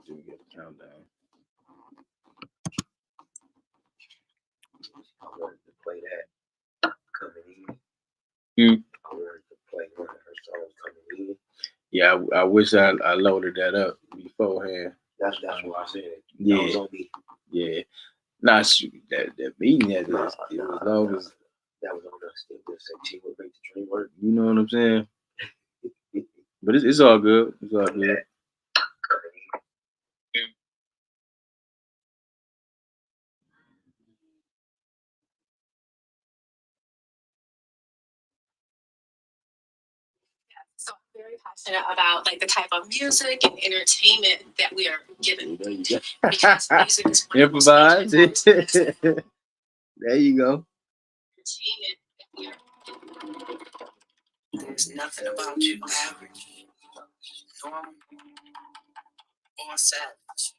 Do we get a countdown? I wanted to play that coming in. I wanted to play one of her songs coming in. Yeah, I wish I loaded that up beforehand. That's why I said it. Yeah. That was on me. Yeah. Nah, shoot, that meeting had this. As long as that was on us. It was she would make the dream work. You know what I'm saying? But it's all good. It's all good. So I'm very passionate about like the type of music and entertainment that we are given. There you go. Because music is improvise. There you go. Entertainment that we are There's nothing about you average, normal, or savage.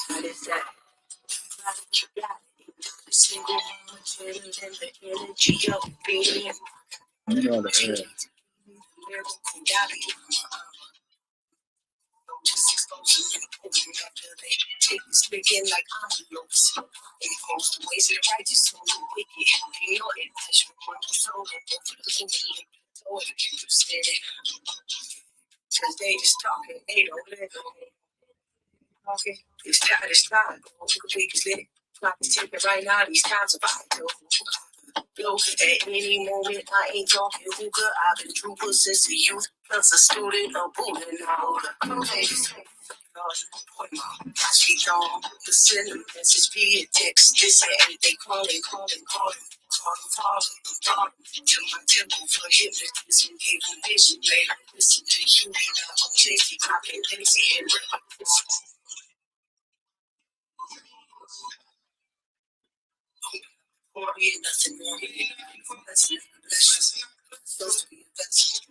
What is that? Single chilling in the energy of being. You know the air. Speaking like envelopes, most ways of the righteous, so the wicked. They know it, that's one who's so because they just talking, they don't live. Okay, it's time. Because they not to take it right now. These times are vital. At any moment, I ain't talking hookah. I've been trooper since a youth, plus a student of Buddha now. Okay. Speak on the send a message via text. This ain't they calling. Calling to my temple for hypnotism. Gave them vision, made them listen to you. I'm Jay-Z, popping lazy and nothing more. That's supposed to be a best.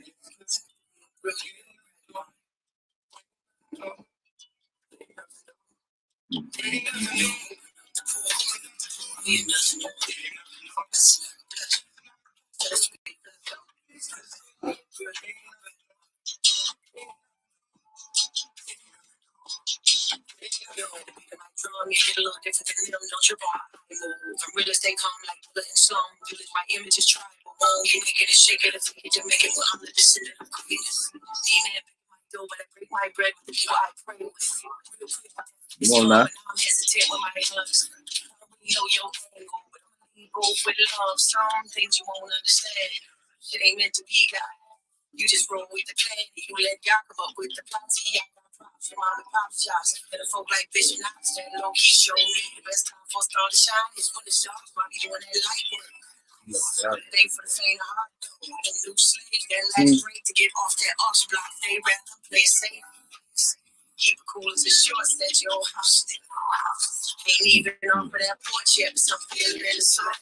Get a little different than them, don't you bar. I'm real estate calm like Buddha and Sloan. Village, my image is tribal. You make it and shake it, if you to make it, well, I'm the descendant of greatness. Need my dough, but I break my bread with the people I pray with. Real quick, I'm hesitant with my hugs. You know your angle, but I'm go with love. Some things you won't understand. Shit ain't meant to be God. You just roll with the plan. You let God come up with the plans. Your mom and pop shots. And a folk like Bishop Knox, stand low key show me. The best time for a star to shine is when it's dark. While you doing that light work. But it ain't for the faint of heart. Them new slaves, that last break to get off that ox block. They rather play safe. Keep it cool as a short at your house. Ain't even off of that porch yet, but some feeling in the sun.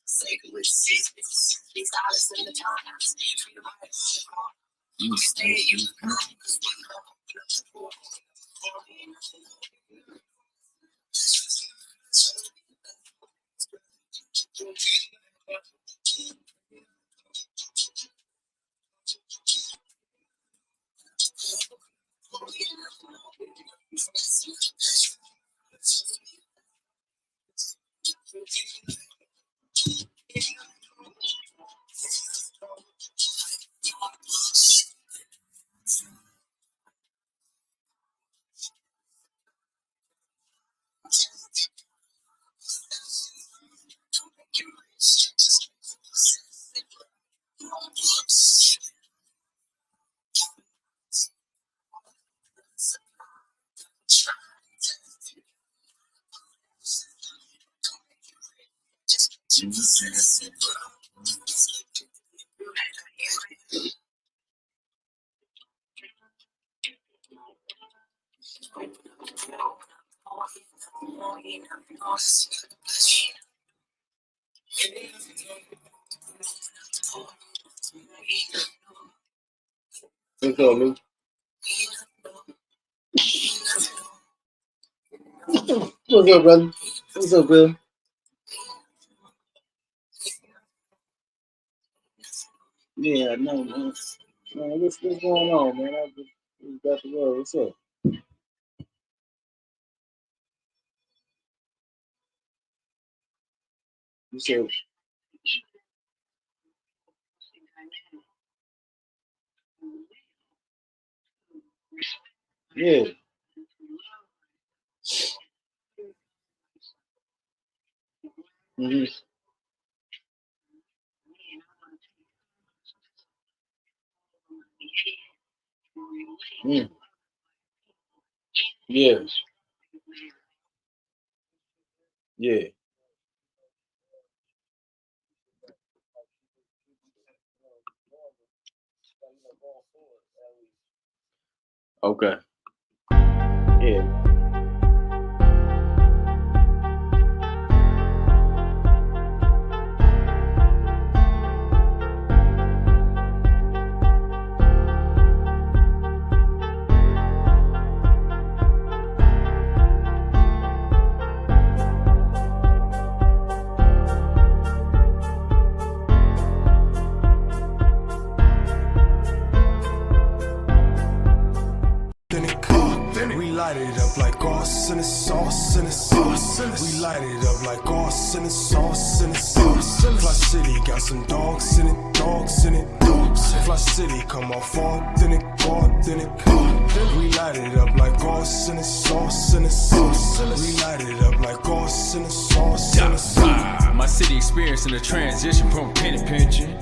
Sacred with secrets, these dollars in the times. You stay, you What's up, Lou? What's up, brother? What's up, Bill? Yeah, no, man. Man, what's going on, man? I just got the word. What's up? You said, yeah. Mm-hmm. Mm. Yeah. Yeah. Okay. Yeah. We light it up like sauce and sauce and sauce. We light it up like sauce and sauce and sauce. Fli-City got some dogs in it, dogs in it, dogs. Fli-City come off authentic, authentic. We light it up like sauce and sauce and sauce. We light it up like sauce and sauce and sauce. My city experiencing a transition from penny pinching,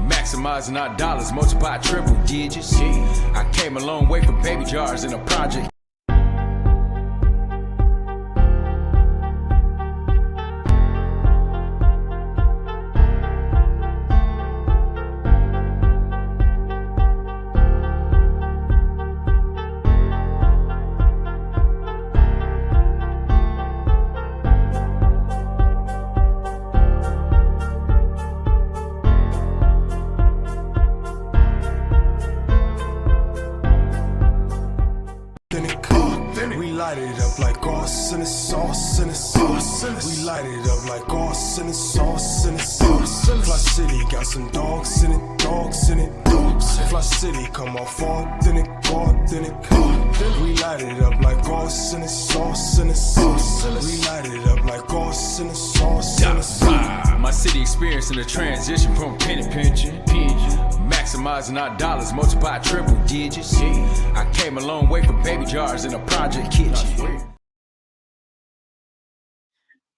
maximizing our dollars, multiply triple digits. I came a long way from baby jars in a project. We light it up like sauce and sauce and sauce. We light it up like sauce and sauce and sauce. Fli-City got some dogs in it, dogs in it, dogs. Fli-City come off authentic, authentic. We light it up like sauce and sauce and sauce. We light it up like sauce and sauce and sauce. My city experiencing a transition from penny pinching, maximizing our dollars, multiply triple digits. I came a long way from baby jars in a project kitchen.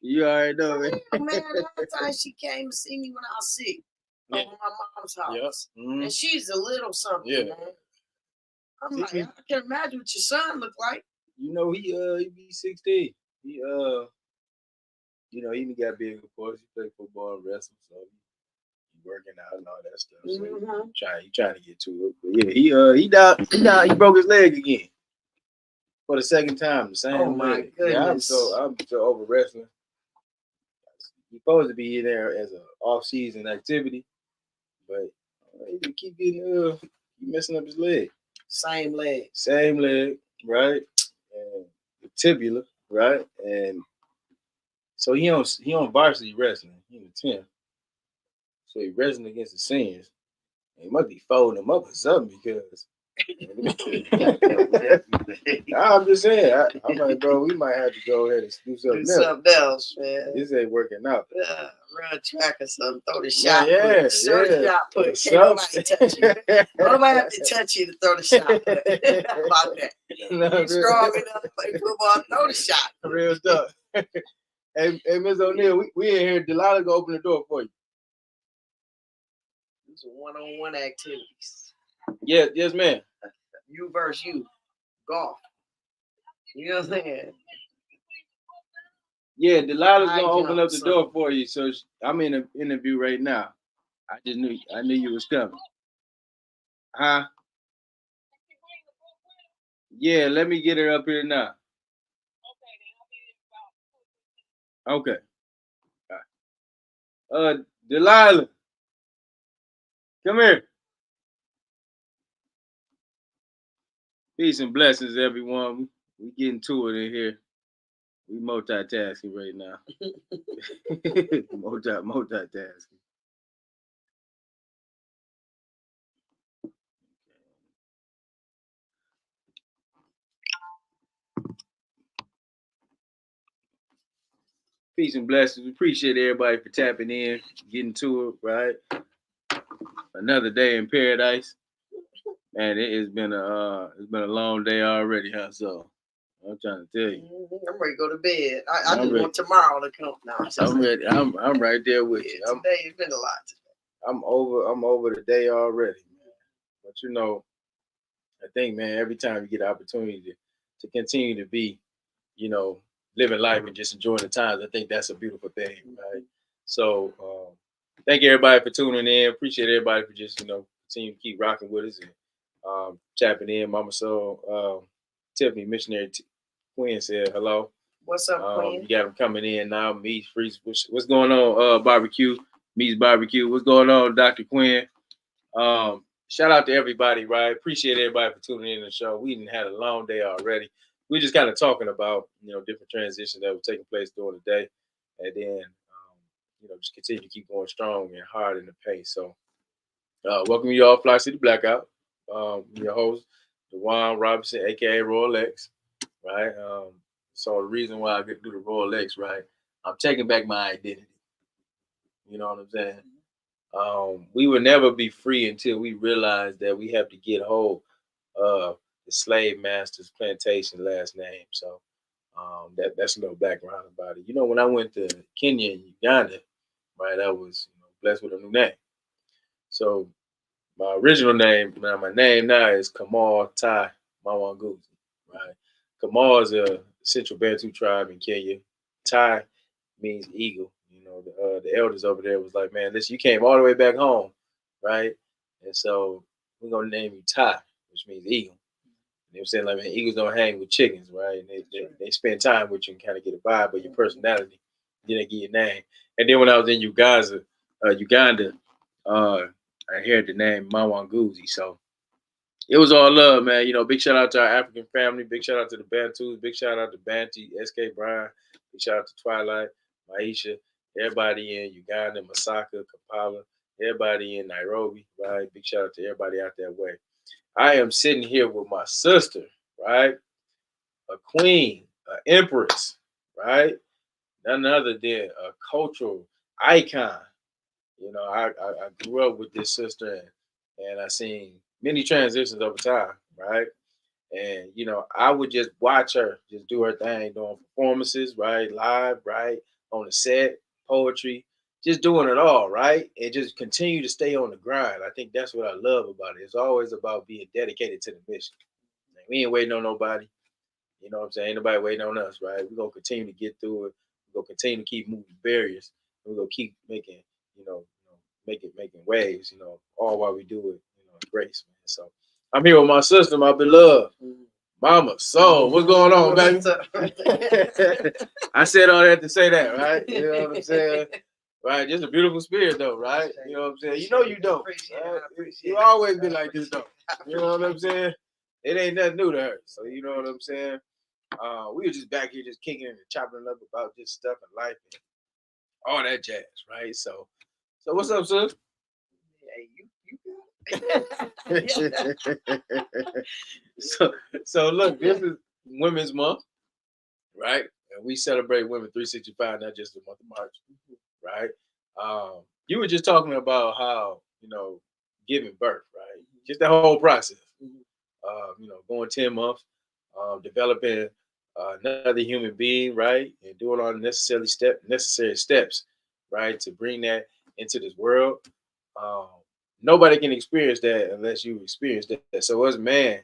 You already know, man. Man, last time she came to see me when I was sick Yeah. over my mom's house. Yes. Mm-hmm. And she's a little something, Yeah. man. I'm like, I can imagine what your son look like. You know, he be 16. He you know, he even got big, of course. He played football and wrestling, so he working out and all that stuff. So he trying to get to it. But yeah, he died. He broke his leg again for the second time. The same Oh, my leg. Yeah, I'm goodness. so over wrestling. He's supposed to be in there as an off-season activity, but he keep getting he messing up his leg. Same leg. Same leg, right? And the tibula, right? And so he on varsity wrestling. He in the 10th. So he wrestling against the seniors. And he must be folding them up or something because I'm just saying. I'm like, bro, we might have to go ahead and do something else. Something else, man. This ain't working out. Run track or something. Throw the shot. Yeah, Shot put. Can't nobody touch you. Nobody have to touch you to throw the shot put. How about that? No, You strong enough to play football, throw the shot. real stuff. Hey, Ms. O'Neal, we in here. Delilah go open the door for you. These are one-on-one activities. Yes, ma'am. You versus you. Golf. You know what I'm saying? Yeah, Delilah's High gonna open jump, up the son. door for you. So I'm in an interview right now. I knew you was coming. Huh? Yeah, let me get her up here now. Okay. All right. Delilah, come here. Peace and blessings, everyone. We getting to it in here. We multitasking right now. Multitasking. Peace and blessings. We appreciate everybody for tapping in, getting to it, right? Another day in paradise. Man, it's been a long day already, huh? So I'm trying to tell you. I'm ready to go to bed. I just want tomorrow to come now. I'm ready. I'm right there with you. Today it's been a lot today. I'm over the day already, man. But you know, I think, man, every time you get the opportunity to continue to be, you know, living life and just enjoying the times, I think that's a beautiful thing, right? So thank you everybody for tuning in. Appreciate everybody for just, continue to keep rocking with us and tapping in. Mama Soul, Tiffany, Missionary Queen said hello. What's up, Queen? You got them coming in now. Meats, Freeze. What's going on? Barbecue. Meats Barbecue. What's going on, Dr. Quinn? Shout out to everybody, right? Appreciate everybody for tuning in to the show. We didn't had a long day already. We're just kind of talking about, different transitions that were taking place during the day. And then, just continue to keep going strong and hard in the pace. So, welcome you all, Fli-City Blackout. Your host, DeWaun Robinson, a.k.a. Royale X, right? So the reason why I get to do the Royale X, right? I'm taking back my identity. You know what I'm saying? We will never be free until we realize that we have to get hold of the slave master's plantation last name. So that's a little background about it. When I went to Kenya and Uganda, right, I was blessed with a new name. So my original name, my name now is Kamal Tai Mawanguzi, right? Kamal is a Central Bantu tribe in Kenya. Tai means eagle. The elders over there was like, man, listen, you came all the way back home, right? And so we're gonna name you Tai, which means eagle. And they were saying like, man, eagles don't hang with chickens, right? And they spend time with you and kind of get a vibe of your personality. Then they get your name. And then when I was in Uganda, I heard the name Mawanguzi. So it was all love, man. Big shout out to our African family. Big shout out to the Bantus. Big shout out to Banty, SK Brian. Big shout out to Twilight, Maisha, everybody in Uganda, Masaka, Kampala, everybody in Nairobi, right? Big shout out to everybody out that way. I am sitting here with my sister, right? A queen, an empress, right? None other than a cultural icon. I grew up with this sister and I seen many transitions over time, right? And, I would just watch her just do her thing, doing performances, right? Live, right? On the set, poetry, just doing it all, right? And just continue to stay on the grind. I think that's what I love about it. It's always about being dedicated to the mission. Like, we ain't waiting on nobody. You know what I'm saying? Ain't nobody waiting on us, right? We're going to continue to get through it. We're going to continue to keep moving barriers. We're going to keep making, making waves, all while we do it, grace, man. So I'm here with my sister, my beloved Mama Soul. What's going on, baby? I said all that to say that, right? You know what I'm saying? Right, just a beautiful spirit, though, right? You know what I'm saying? You don't. Right? You always been like this, though. You know what I'm saying? It ain't nothing new to her. So you know what I'm saying? We were just back here just kicking and chopping it up about just stuff in life and all that jazz, right? So what's up, sis? Hey, you so look, this is Women's Month, right? And we celebrate Women 365, not just the month of March, right? You were just talking about how, giving birth, right? Just the whole process. Going 10 months, developing another human being, right? And doing all the necessary steps, right? To bring that into this world. Nobody can experience that unless you experience that. So as man,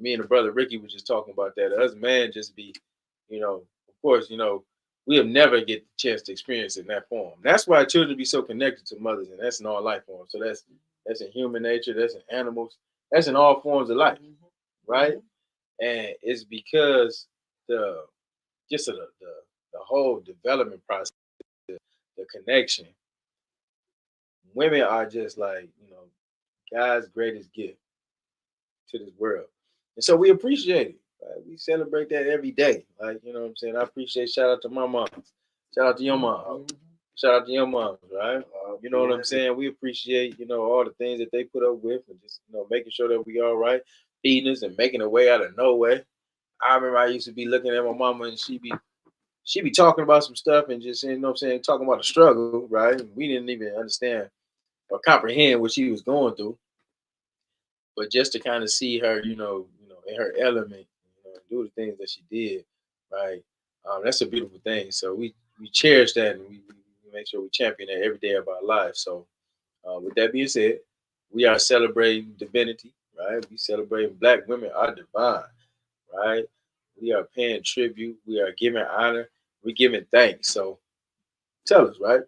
me and the brother Ricky was just talking about that. As man, just be, of course, we have never get the chance to experience it in that form. That's why children be so connected to mothers, and that's in all life forms. So that's in human nature, that's in animals, that's in all forms of life, right? And it's because the whole development process, the connection. Women are just like, God's greatest gift to this world. And so we appreciate it. Right? We celebrate that every day. Like, you know what I'm saying? I appreciate, shout out to my mom. Shout out to your mom. Shout out to your mom, right? You know what I'm saying? We appreciate, all the things that they put up with and just, making sure that we all right, feeding us and making a way out of no way. I remember I used to be looking at my mama and she be talking about some stuff and just, talking about the struggle, right? And we didn't even understand or comprehend what she was going through. But just to kind of see her, in her element, do the things that she did, right? That's a beautiful thing. So we cherish that and we make sure we champion that every day of our lives. So with that being said, we are celebrating divinity, right? We celebrating Black women are divine, right? We are paying tribute. We are giving honor. We're giving thanks. So tell us, right?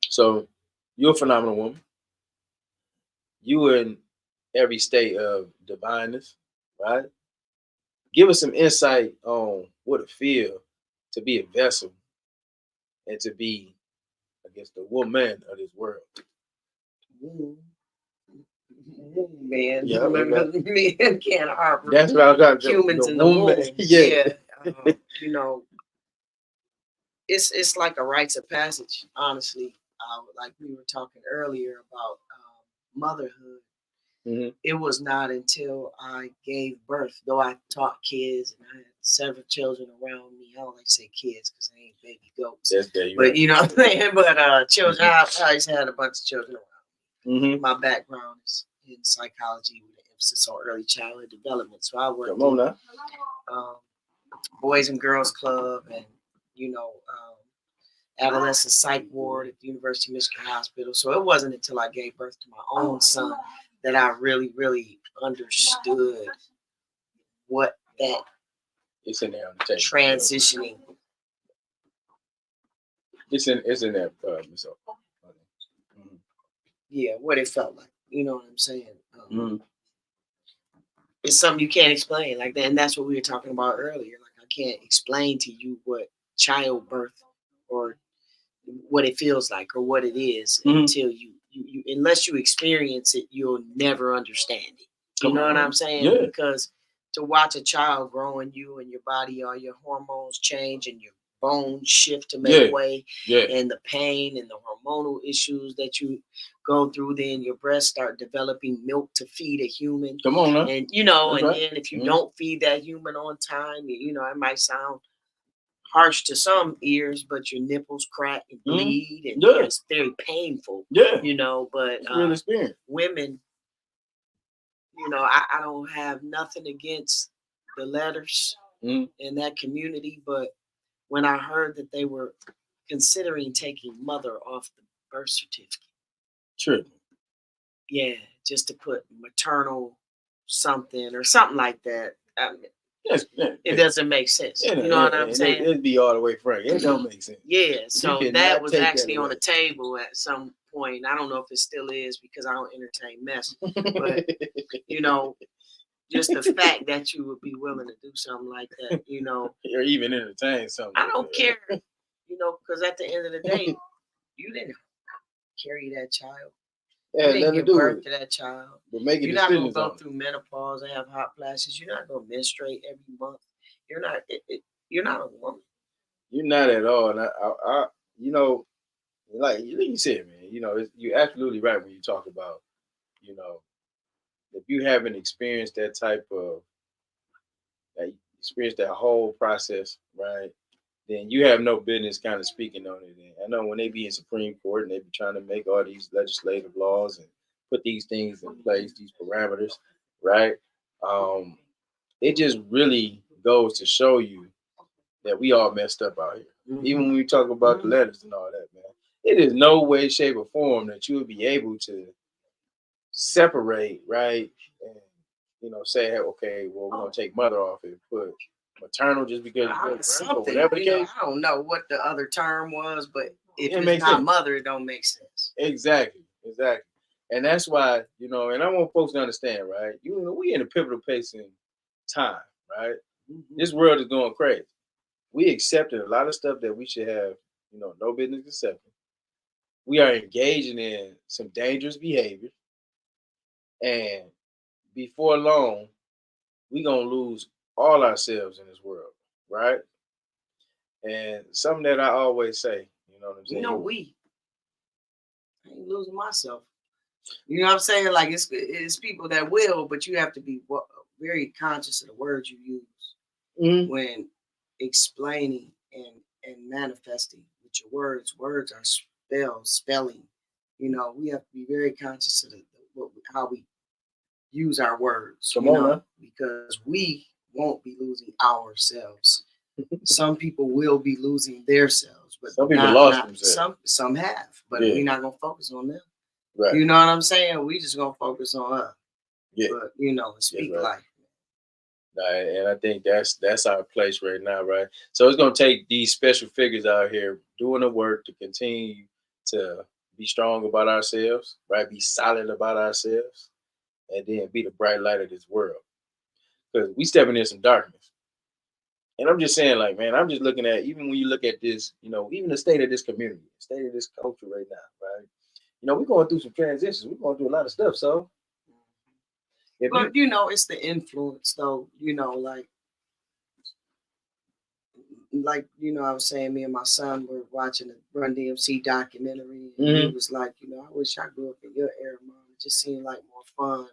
So you're a phenomenal woman. You are in every state of divineness, right? Give us some insight on what it feels to be a vessel and to be, I guess, the woman of this world. Man, yeah, men can't harbor. That's what I got. Humans in the womb. Yeah. It's like a rites of passage, honestly. Like we were talking earlier about motherhood. Mm-hmm. It was not until I gave birth, though I taught kids and I had several children around me. I don't like to say kids because they ain't baby goats. But you know what I'm saying? But children, I always had a bunch of children around me. Mm-hmm. My background is in psychology with an emphasis on early childhood development. So I worked in Boys and Girls Club and, adolescent psych ward at the University of Michigan Hospital. So it wasn't until I gave birth to my own son that I really, really understood what that it's in there on the table. Transitioning. It's in there. Yeah, what it felt like. You know what I'm saying? It's something you can't explain like that. And that's what we were talking about earlier. Like I can't explain to you what childbirth or what it feels like or what it is until you unless you experience it, you'll never understand it. You know what I'm saying? Yeah. Because to watch a child grow in you and your body, all your hormones change and your bones shift to make way, and the pain and the hormonal issues that you go through, then your breasts start developing milk to feed a human. Come on now. And then if you don't feed that human on time, it might sound harsh to some ears, but your nipples crack and bleed, and it's very painful. Yeah, but real experience. Women, I don't have nothing against the letters in that community, but when I heard that they were considering taking mother off the birth certificate, true, just to put maternal something or something like that. It doesn't make sense. You know what I'm saying? It'd be all the way frank. It don't make sense. Yeah, so that was actually on the table at some point. I don't know if it still is because I don't entertain mess. But, just the fact that you would be willing to do something like that, or even entertain something. I don't care, because at the end of the day, you didn't carry that child. Yeah, you didn't give birth to that child. But you're not going to go through menopause and have hot flashes. You're not going to menstruate every month. You're not. You're not a woman. You're not at all. And I like you said, man. You're absolutely right when you talk about, if you haven't experienced that type of, experienced that whole process, right? Then you have no business kind of speaking on it. And I know when they be in Supreme Court and they be trying to make all these legislative laws and put these things in place, these parameters, right? It just really goes to show you that we all messed up out here. Even when we talk about the letters and all that, man, it is no way, shape, or form that you would be able to separate, right? And say, okay, well, we're gonna take mother off and put maternal just because whatever the case. I don't know what the other term was, but if it's not mother, it don't make sense. Exactly. And that's why, and I want folks to understand, right? We in a pivotal place in time, right? This world is going crazy. We accepted a lot of stuff that we should have, no business accepting. We are engaging in some dangerous behavior. And before long, we gonna lose all ourselves in this world, right? And something that I always say, you know what I'm saying? I ain't losing myself. You know what I'm saying? Like it's people that will, but you have to be very conscious of the words you use when explaining and manifesting with your words. Words are spelling. You know, we have to be very conscious of how we use our words. Come on, man. Because we won't be losing ourselves. Some people will be losing themselves, but some people lost themselves. Some have, but we're not gonna focus on them. Right. You know what I'm saying? We just gonna focus on us. Yeah. But you know, speak life. And I think that's our place right now, right? So it's gonna take these special figures out here doing the work to continue to be strong about ourselves, right? Be solid about ourselves, and then be the bright light of this world. Because we stepping in some darkness. And I'm just saying, like, man, I'm just looking at, even when you look at this, you know, even the state of this community, the state of this culture right now, right? You know, we're going through some transitions. We're going through a lot of stuff. So, but you know, it's the influence, though. You know, like you know, I was saying, me and my son were watching a Run DMC documentary, and he was like, you know, I wish I grew up in your era, Mom. It just seemed like more fun. And,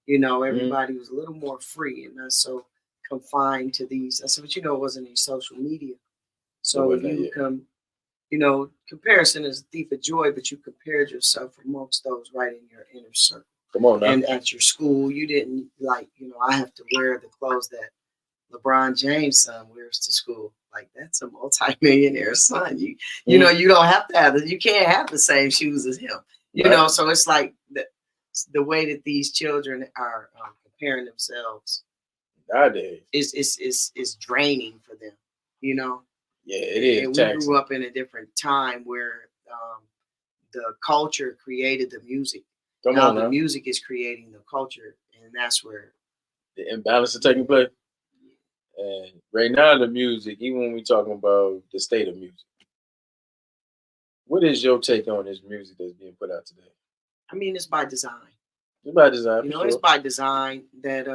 you know, everybody was a little more free and not so confined to these. I said, but you know, it wasn't any social media. So you come, you know, comparison is a thief of joy, but you compared yourself amongst those right in your inner circle. Come on now. And at your school, you didn't like, you know, I have to wear the clothes that LeBron James' son wears to school. Like, that's a multi-millionaire son. You know, you don't have to have you can't have the same shoes as him. You know, so it's like the way that these children are comparing themselves nowadays is draining for them. You know. Yeah, it is. And we grew up in a different time where the culture created the music. Now the music is creating the culture, and that's where the imbalance is taking place. And right now, the music, even when we're talking about the state of music, what is your take on this music that's being put out today? I mean, it's by design. It's by design. You know, it's by design that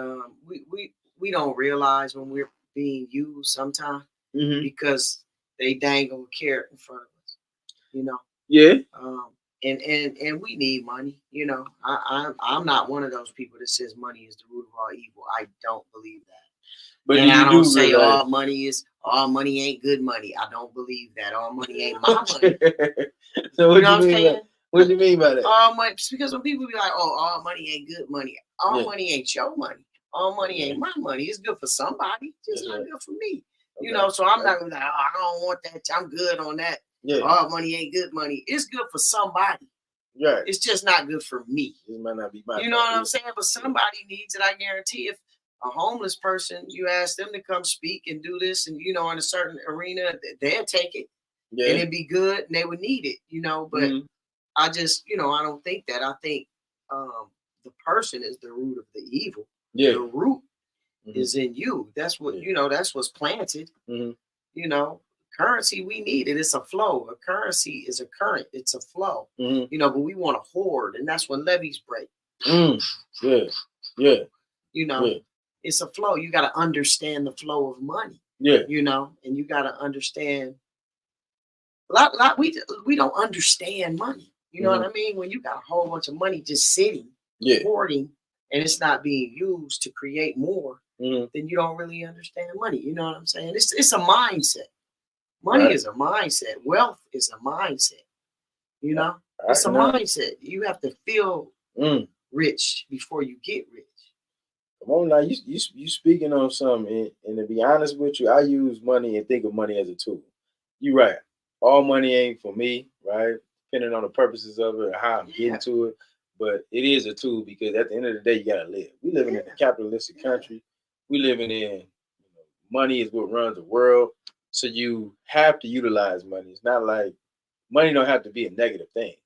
we don't realize when we're being used sometimes because they dangle a carrot in front of us. You know. Yeah. And we need money. You know, I'm not one of those people that says money is the root of all evil. I don't believe that. But and I don't say all money ain't good money. I don't believe that. All money ain't my money. So what do you mean? What do you mean by that? All money, because when people be like, "Oh, all money ain't good money." All money ain't your money. All money ain't my money. It's good for somebody. It's not good for me. Okay. You know, so I'm not gonna be like, "Oh, I don't want that. I'm good on that." Yeah. All money ain't good money. It's good for somebody. Right. It's just not good for me. It might not be my. You know what I'm saying? But somebody needs it. I guarantee. If a homeless person, you ask them to come speak and do this, and you know, in a certain arena, they'll take it, and it'd be good, and they would need it, you know. But I just, you know, I don't think that. I think the person is the root of the evil. Yeah, the root is in you. That's what you know. That's what's planted. You know, currency, we need it. It's a flow. A currency is a current. It's a flow. You know, but we want to hoard, and that's when levees break. Yeah. You know. Yeah. It's a flow. You got to understand the flow of money. Yeah. You know, and you got to understand. We don't understand money. You know what I mean? When you got a whole bunch of money just sitting, hoarding, and it's not being used to create more, then you don't really understand money. You know what I'm saying? It's a mindset. Money is a mindset. Wealth is a mindset. You know, it's a mindset. You have to feel rich before you get rich. Come on now, you speaking on something, and to be honest with you, I use money and think of money as a tool. You're right. All money ain't for me, right? Depending on the purposes of it, how I'm getting to it, but it is a tool because at the end of the day, you gotta live. We living in a capitalistic country. We living in money is what runs the world, so you have to utilize money. It's not like money don't have to be a negative thing.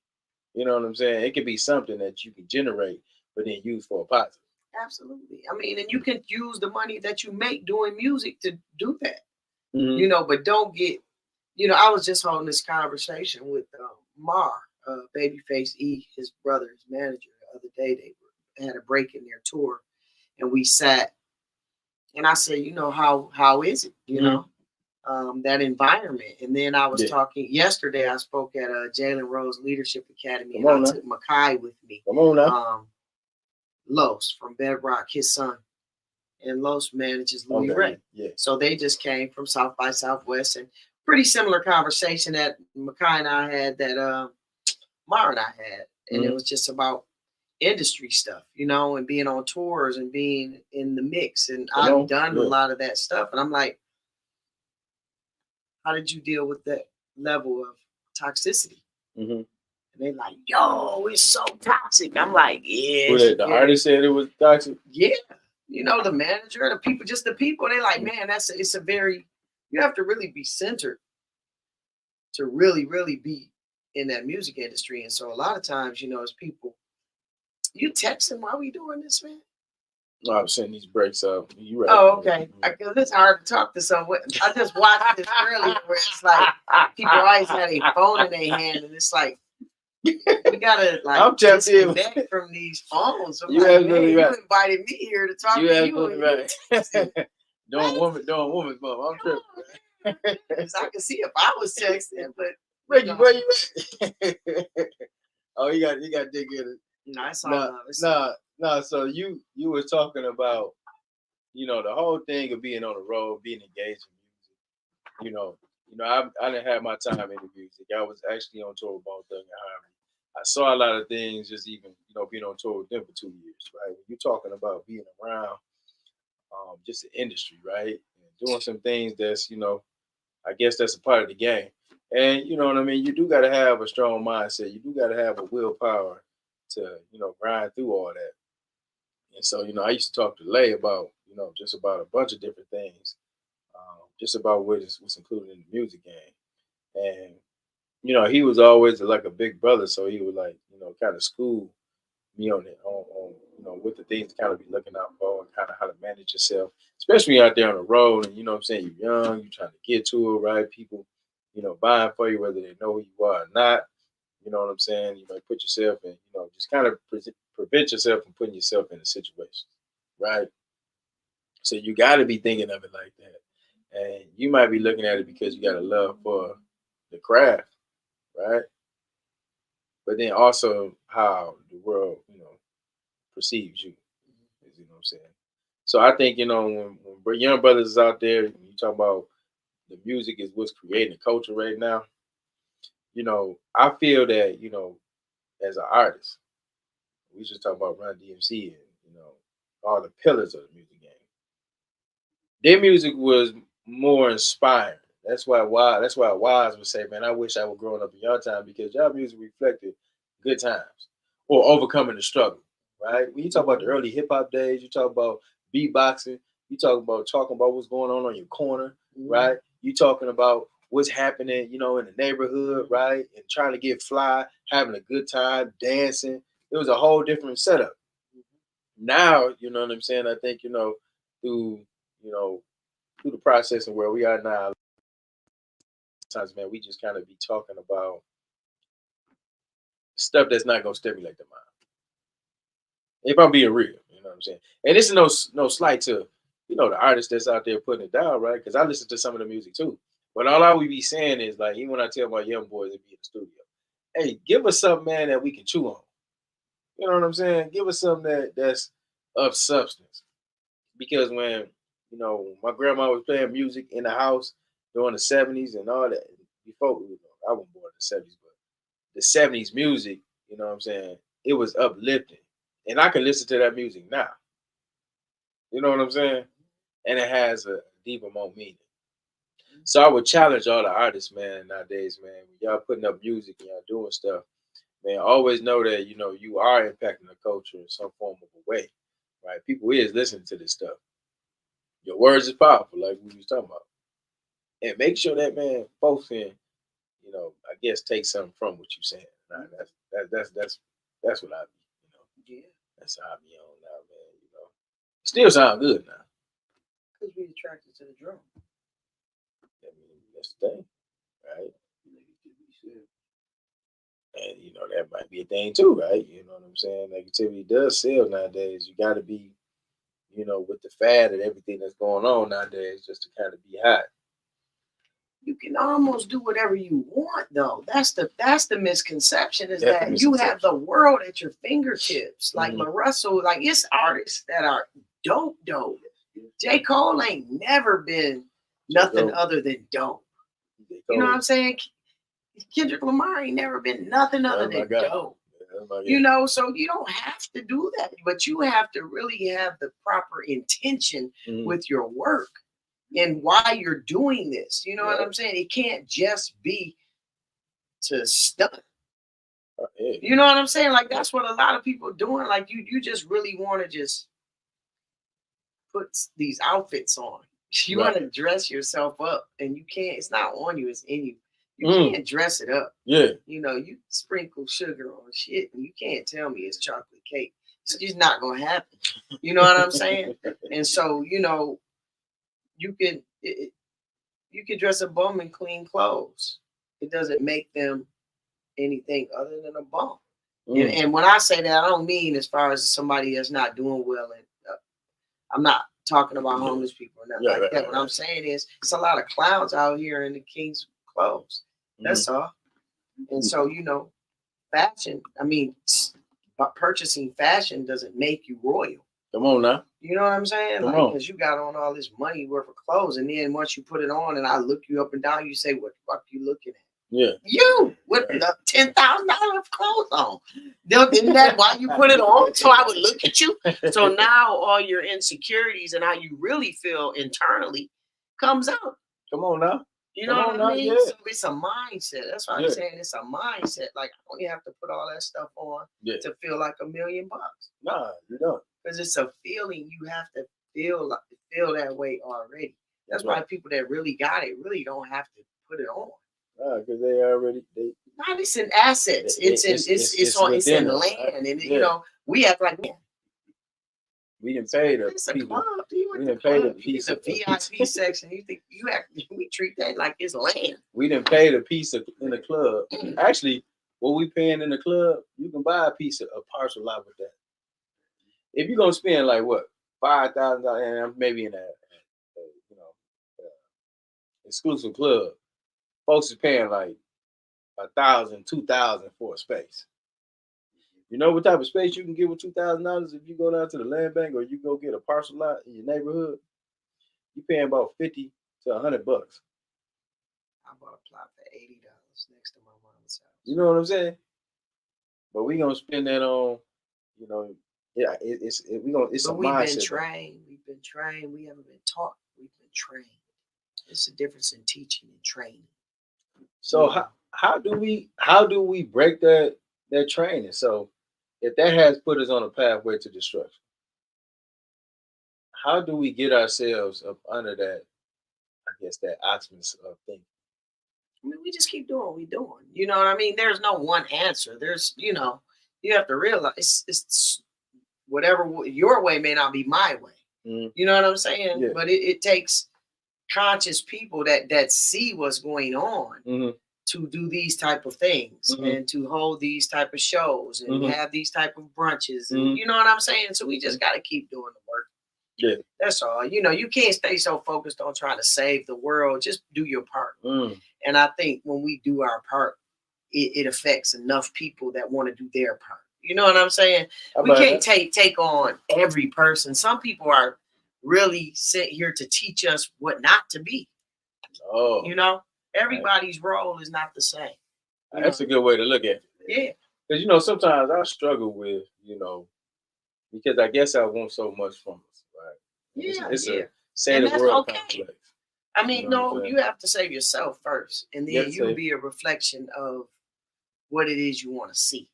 You know what I'm saying? It could be something that you can generate, but then use for a positive. Absolutely. I mean, and you can use the money that you make doing music to do that, you know, but don't get, you know, I was just holding this conversation with Mar, Babyface E, his brother, his manager, the other day. They had a break in their tour, and we sat And I said, you know, how is it, you know, that environment? And then I was talking yesterday, I spoke at Jalen Rose Leadership Academy, and I took Makai with me. Come on now. Los from Bedrock, his son. And Los manages Louis Ray. Yeah. So they just came from South by Southwest, and pretty similar conversation that Makai and I had, that Mara and I had. And it was just about industry stuff, you know, and being on tours and being in the mix. And I've done a lot of that stuff. And I'm like, how did you deal with that level of toxicity? And they're like, yo, it's so toxic. I'm like, yeah. The artist said it was toxic? Yeah. You know, the manager, the people, just the people. They're like, man, it's a very, you have to really be centered to really, really be in that music industry. And so a lot of times, you know, as people, you texting while we doing this, man? No, I'm sending these breaks up. You right. Oh, okay. Because it's hard to talk to someone. I just watched this earlier where it's like people always have a phone in their hand, and it's like, we gotta like disconnect from these phones. So you invited me here to talk to you. Right. Doing woman's mom. I'm tripping. Because I can see if I was texting, but where you at? Oh, you got to dig in it. No, it's all no. So you were talking about, you know, the whole thing of being on the road, being engaged in music. You know, I didn't have my time in the music. I was actually on tour with Bone Thugs and Harmony. I saw a lot of things, just even, you know, being on tour with them for 2 years, right? When you're talking about being around just the industry, right? And doing some things that's, you know, I guess that's a part of the game. And you know what I mean? You do got to have a strong mindset. You do got to have a willpower to, you know, grind through all that. And so, you know, I used to talk to Lay about, you know, just about a bunch of different things, just about what's included in the music game. And you know, he was always like a big brother, so he would like, you know, kind of school me on it, on you know, what the things to kind of be looking out for and kind of how to manage yourself, especially out there on the road. And you know what I'm saying, you're young, you're trying to get to it, right? People, you know, buying for you whether they know who you are or not. You know what I'm saying? You might put yourself in, you know, just kind of prevent yourself from putting yourself in a situation, right? So you got to be thinking of it like that, and you might be looking at it because you got a love for the craft. Right, but then also how the world, you know, perceives you. You know what I'm saying? So I think, you know, when young brothers is out there, when you talk about the music is what's creating the culture right now. You know, I feel that, you know, as an artist, we just talk about Run DMC and, you know, all the pillars of the music game. Their music was more inspiring. That's why Wise would say, man, I wish I were growing up in your time, because y'all music reflected good times or overcoming the struggle, right? When you talk about the early hip hop days, you talk about beatboxing, you talk about what's going on your corner, right? You talking about what's happening, you know, in the neighborhood, right? And trying to get fly, having a good time, dancing. It was a whole different setup. Now, you know what I'm saying? I think, you know, through the process and where we are now, sometimes, man, we just kind of be talking about stuff that's not gonna stimulate the mind. If I'm being real, you know what I'm saying. And this is no slight to, you know, the artists that's out there putting it down, right? Because I listen to some of the music too. But all I would be saying is, like, even when I tell my young boys to be in the studio, hey, give us something, man, that we can chew on. You know what I'm saying? Give us something that's of substance. Because when, you know, my grandma was playing music in the house during the 70s and all that, before, you know, I wasn't born in the 70s, but the 70s music, you know what I'm saying, it was uplifting. And I can listen to that music now. You know what I'm saying? And it has a deeper, more meaning. So I would challenge all the artists, man, nowadays, man, when y'all putting up music and y'all doing stuff, man, always know that, you know, you are impacting the culture in some form of a way, right? People is listening to this stuff. Your words is powerful, like we was talking about. And make sure that, man, folks can, you know, I guess take something from what you're saying. Nah, that's what I be, you know. Yeah. That's how I be on now, man, you know. Still sound good now. Because we attracted to the drum. I mean, that's the thing, right? And, you know, that might be a thing too, right? You know what I'm saying? Negativity does sell nowadays. You got to be you know, with the fad and everything that's going on nowadays, just to kind of be hot. You can almost do whatever you want, though. That's the misconception, is that you have the world at your fingertips. Like LaRussell, like it's artists that are dope. J. Cole ain't never been nothing other than dope. You know what I'm saying? Kendrick Lamar ain't never been nothing other than dope. You know, so you don't have to do that, but you have to really have the proper intention with your work and why you're doing this. You know what I'm saying? It can't just be to stunt. You know what I'm saying? Like, that's what a lot of people are doing. Like, you just really want to just put these outfits on. You want to dress yourself up, and you can't. It's not on you, it's in you. You can't dress it up. Yeah. You know, you sprinkle sugar on shit, and you can't tell me it's chocolate cake. It's just not going to happen. You know what I'm saying? And so, you know, you can dress a bum in clean clothes. It doesn't make them anything other than a bum. And when I say that, I don't mean as far as somebody that's not doing well. And I'm not talking about homeless people or nothing like that. What I'm saying is, it's a lot of clowns out here in the king's clothes. That's all. And so, you know, fashion, I mean, purchasing fashion doesn't make you royal. Come on now. You know what I'm saying? Because you got on all this money worth of clothes, and then once you put it on and I look you up and down, you say, what the fuck you looking at? Yeah. You with $10,000 of clothes on. Isn't that why you put it on? So I would look at you. So now all your insecurities and how you really feel internally comes out. Come on now. You know what I mean? Yeah. So it's a mindset. That's why I'm saying it's a mindset. Like, I don't have to put all that stuff on to feel like $1 million. Nah, you don't. Because it's a feeling. You have to feel that way already. That's why people that really got it really don't have to put it on. Because they already not. It's in assets. It's in land, and you know, we act like we didn't pay the club. We didn't pay the piece of VIP section. You think we treat that like it's land? We didn't pay the piece in the club. Actually, what we paying in the club, you can buy a parcel lot with that. If you're gonna spend like what $5,000, and maybe in a exclusive club, folks is paying like $1,000, $2,000 for a space. You know what type of space you can get with $2,000 if you go down to the land bank or you go get a parcel lot in your neighborhood? You're paying about $50 to $100. I bought a plot for $80 next to my mom's house. You know what I'm saying? But we gonna spend that on, you know, it's a mindset. We've been trained. We haven't been taught. We've been trained. It's a difference in teaching and training. So how do we break that training? So if that has put us on a pathway to destruction, how do we get ourselves up under that, I guess, that awesomeness of thinking? I mean, we just keep doing what we're doing. You know what I mean? There's no one answer. There's, you know, you have to realize it's whatever your way may not be my way. You know what I'm saying? Yeah. But it takes conscious people that see what's going on to do these type of things and to hold these type of shows and have these type of brunches and you know what I'm saying? So we just got to keep doing the work. Yeah, that's all. You know, you can't stay so focused on trying to save the world. Just do your part. And I think when we do our part, it affects enough people that want to do their part. You know what I'm saying? We can't take on every person. Some people are really sent here to teach us what not to be. Oh, you know, everybody's role is not the same. That's a good way to look at it. Yeah, because you know sometimes I struggle with, you know, because I guess I want so much from us, right? Yeah, it's a save the world complex. I mean, you have to save yourself first, and then you'll be a reflection of what it is you want to see,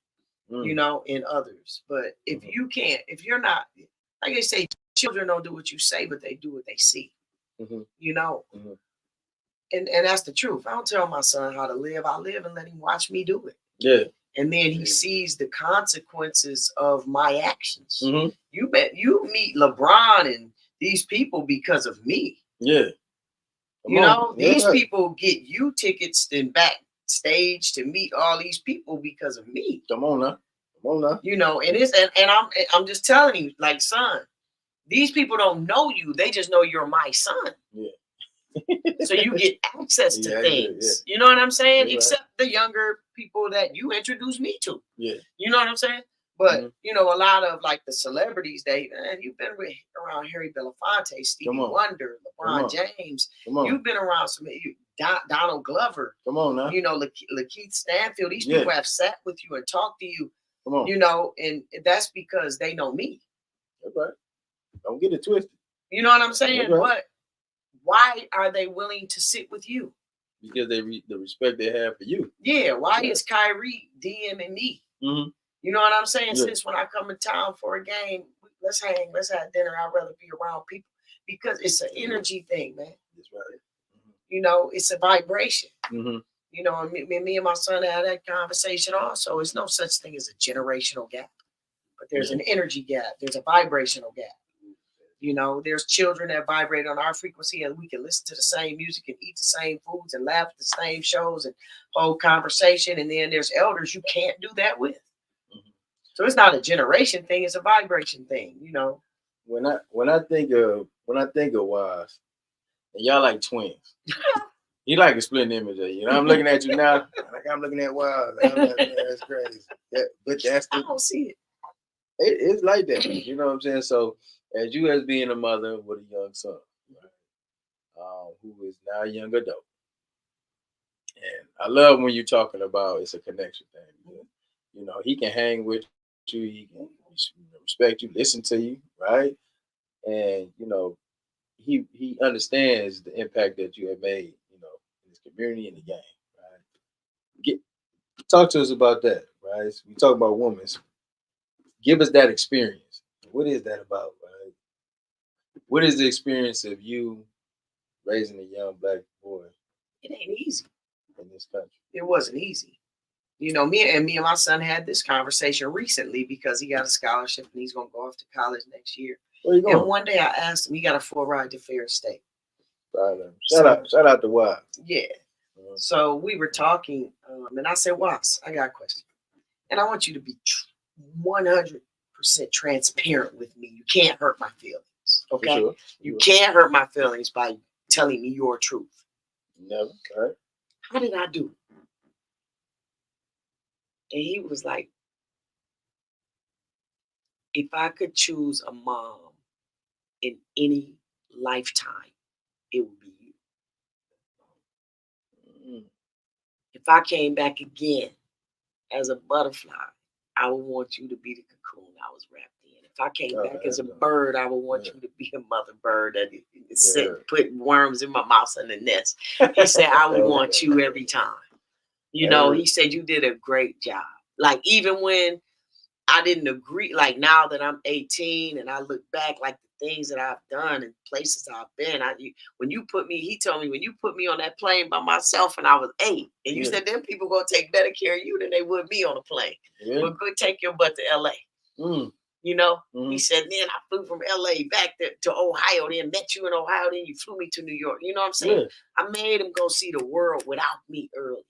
you know, in others. But if you can't, if you're not, like I say, children don't do what you say, but they do what they see. You know, and that's the truth. I don't tell my son how to live. I live and let him watch me do it. Yeah. And then he sees the consequences of my actions. You bet you meet LeBron and these people because of me. Yeah. You know, these people get you tickets and backstage to meet all these people because of me. Come on now. You know, and I'm just telling you, like, son, These people don't know you. They just know you're my son. Yeah. So you get access to things. Yeah. You know what I'm saying? You're except right. The younger people that you introduced me to. Yeah. You know what I'm saying? But, you know, a lot of like the celebrities, you've been around Harry Belafonte, Stevie Wonder, LeBron James. You've been around some, Donald Glover. Come on now. You know, Lakeith Stanfield. These people have sat with you and talked to you. Come on. You know, and that's because they know me. That's right. Don't get it twisted. You know what I'm saying? Right. But why are they willing to sit with you? Because the respect they have for you. Yeah. Why is Kyrie DMing me? Mm-hmm. You know what I'm saying? Yeah. Since when I come in town for a game, let's hang, let's have dinner. I'd rather be around people because it's an energy thing, man. That's right. Mm-hmm. You know, it's a vibration. Mm-hmm. You know, and me and my son had that conversation also. It's no such thing as a generational gap, but there's an energy gap. There's a vibrational gap. You know, there's children that vibrate on our frequency and we can listen to the same music and eat the same foods and laugh at the same shows and hold conversation. And then there's elders you can't do that with. So it's not a generation thing; it's a vibration thing, you know. When I think of Wise, and y'all like twins, you like a split image of you. Know, I'm looking at you now, like I'm looking at Wise. I'm like, man, that's crazy. But that's I don't see it. It's like that, you know what I'm saying? So, as you as being a mother with a young son, right, who is now a young adult, and I love when you're talking about it's a connection thing. You know, he can hang with you, he can respect you, listen to you, right? And you know, he understands the impact that you have made, you know, in this community and the game, right? Talk to us about that, right? So we talk about women. Give us that experience. What is that about, right? What is the experience of you raising a young black boy? It ain't easy in this country. It wasn't easy. You know, me and my son had this conversation recently because he got a scholarship and he's going to go off to college next year. Where you going? And one day I asked him, he got a full ride to Fair State. Right. Shout out to WAD. Yeah. Mm-hmm. So we were talking and I said, Watts, I got a question. And I want you to be 100% transparent with me. You can't hurt my feelings. Okay. Sure. You can't hurt my feelings by telling me your truth. Never. All right. How did I do? And he was like, if I could choose a mom in any lifetime, it would be you. Mm. If I came back again as a butterfly, I would want you to be the cocoon I was wrapped in. If I came back as a bird, I would want you to be a mother bird that put worms in my mouth in the nest. He said, I would want you every time. You know, he said, you did a great job. Like, even when I didn't agree, like now that I'm 18 and I look back, like the things that I've done and places I've been, he told me, when you put me on that plane by myself and I was 8, and you said, them people going to take better care of you than they would me on a plane. Yeah. Well, good, take your butt to LA. Mm. You know, he said, then I flew from LA back to Ohio, then met you in Ohio, then you flew me to New York. You know what I'm saying? Yeah. I made him go see the world without me early.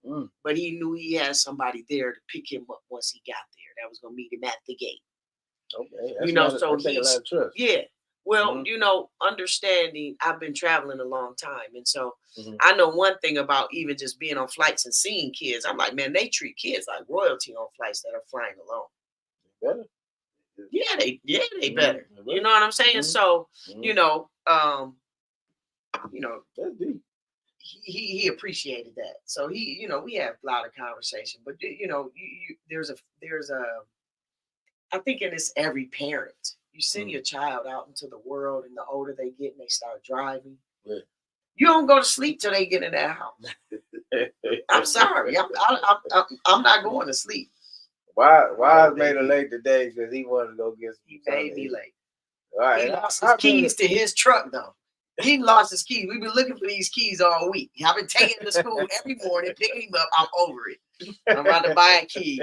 Mm. But he knew he had somebody there to pick him up once he got there. That was going to meet him at the gate. Okay. You know, so he's, yeah. Well, you know, understanding, I've been traveling a long time. And so I know one thing about even just being on flights and seeing kids. I'm like, man, they treat kids like royalty on flights that are flying alone. Better. Yeah, they better. You know what I'm saying? So, you know, that's deep. He appreciated that. So he, you know, we have a lot of conversation, but you know, there's a, I think in this every parent, you send your child out into the world, and the older they get and they start driving, you don't go to sleep till they get in that house. I'm sorry, I'm not going to sleep. Why made it late today because he wanted to go get some. He made me late. All right. He lost his keys to his truck though. He lost his keys. We've been looking for these keys all week. I've been taking him to school every morning, picking him up. I'm over it. I'm about to buy a key.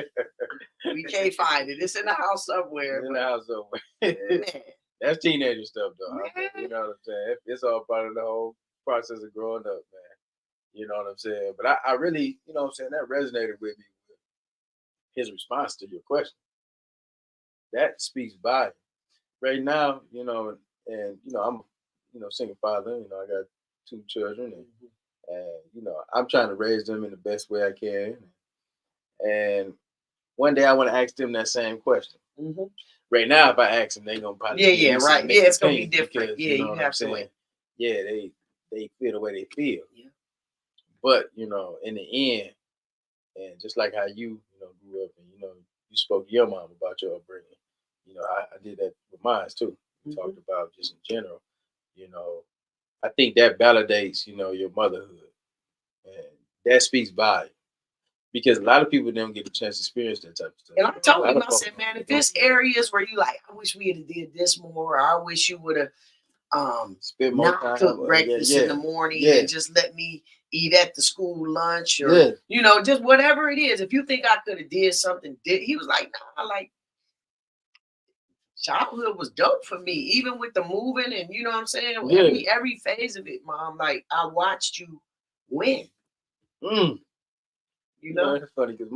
We can't find it. It's in the house somewhere. It's in the house somewhere. That's teenager stuff, though. You know what I'm saying? It's all part of the whole process of growing up, man. You know what I'm saying? But I really, you know what I'm saying, that resonated with me, with his response to your question. That speaks volume. right now, you know, and you know, I'm, you know, single father. You know, I got 2 children, and you know, I'm trying to raise them in the best way I can. And one day I want to ask them that same question. Right now, if I ask them, they're gonna probably right. Yeah, it's gonna be different. Because, yeah, you know you have to wait. Yeah, they feel the way they feel. Yeah. But you know, in the end, and just like how you know grew up, and you know, you spoke to your mom about your upbringing. You know, I did that with mine too. We talked about just in general. You know, I think that validates, you know, your motherhood, and that speaks volume. Because a lot of people don't get a chance to experience that type of stuff. And I told him, I said, man, if there's areas where you like, I wish we had did this more, or I wish you would have spend more time, cook breakfast in the morning and just let me eat at the school lunch, or you know, just whatever it is. If you think I could have did something, he was like, nah, like childhood was dope for me, even with the moving and you know what I'm saying. Every phase of it, Mom. Like I watched you win. You know, it's funny because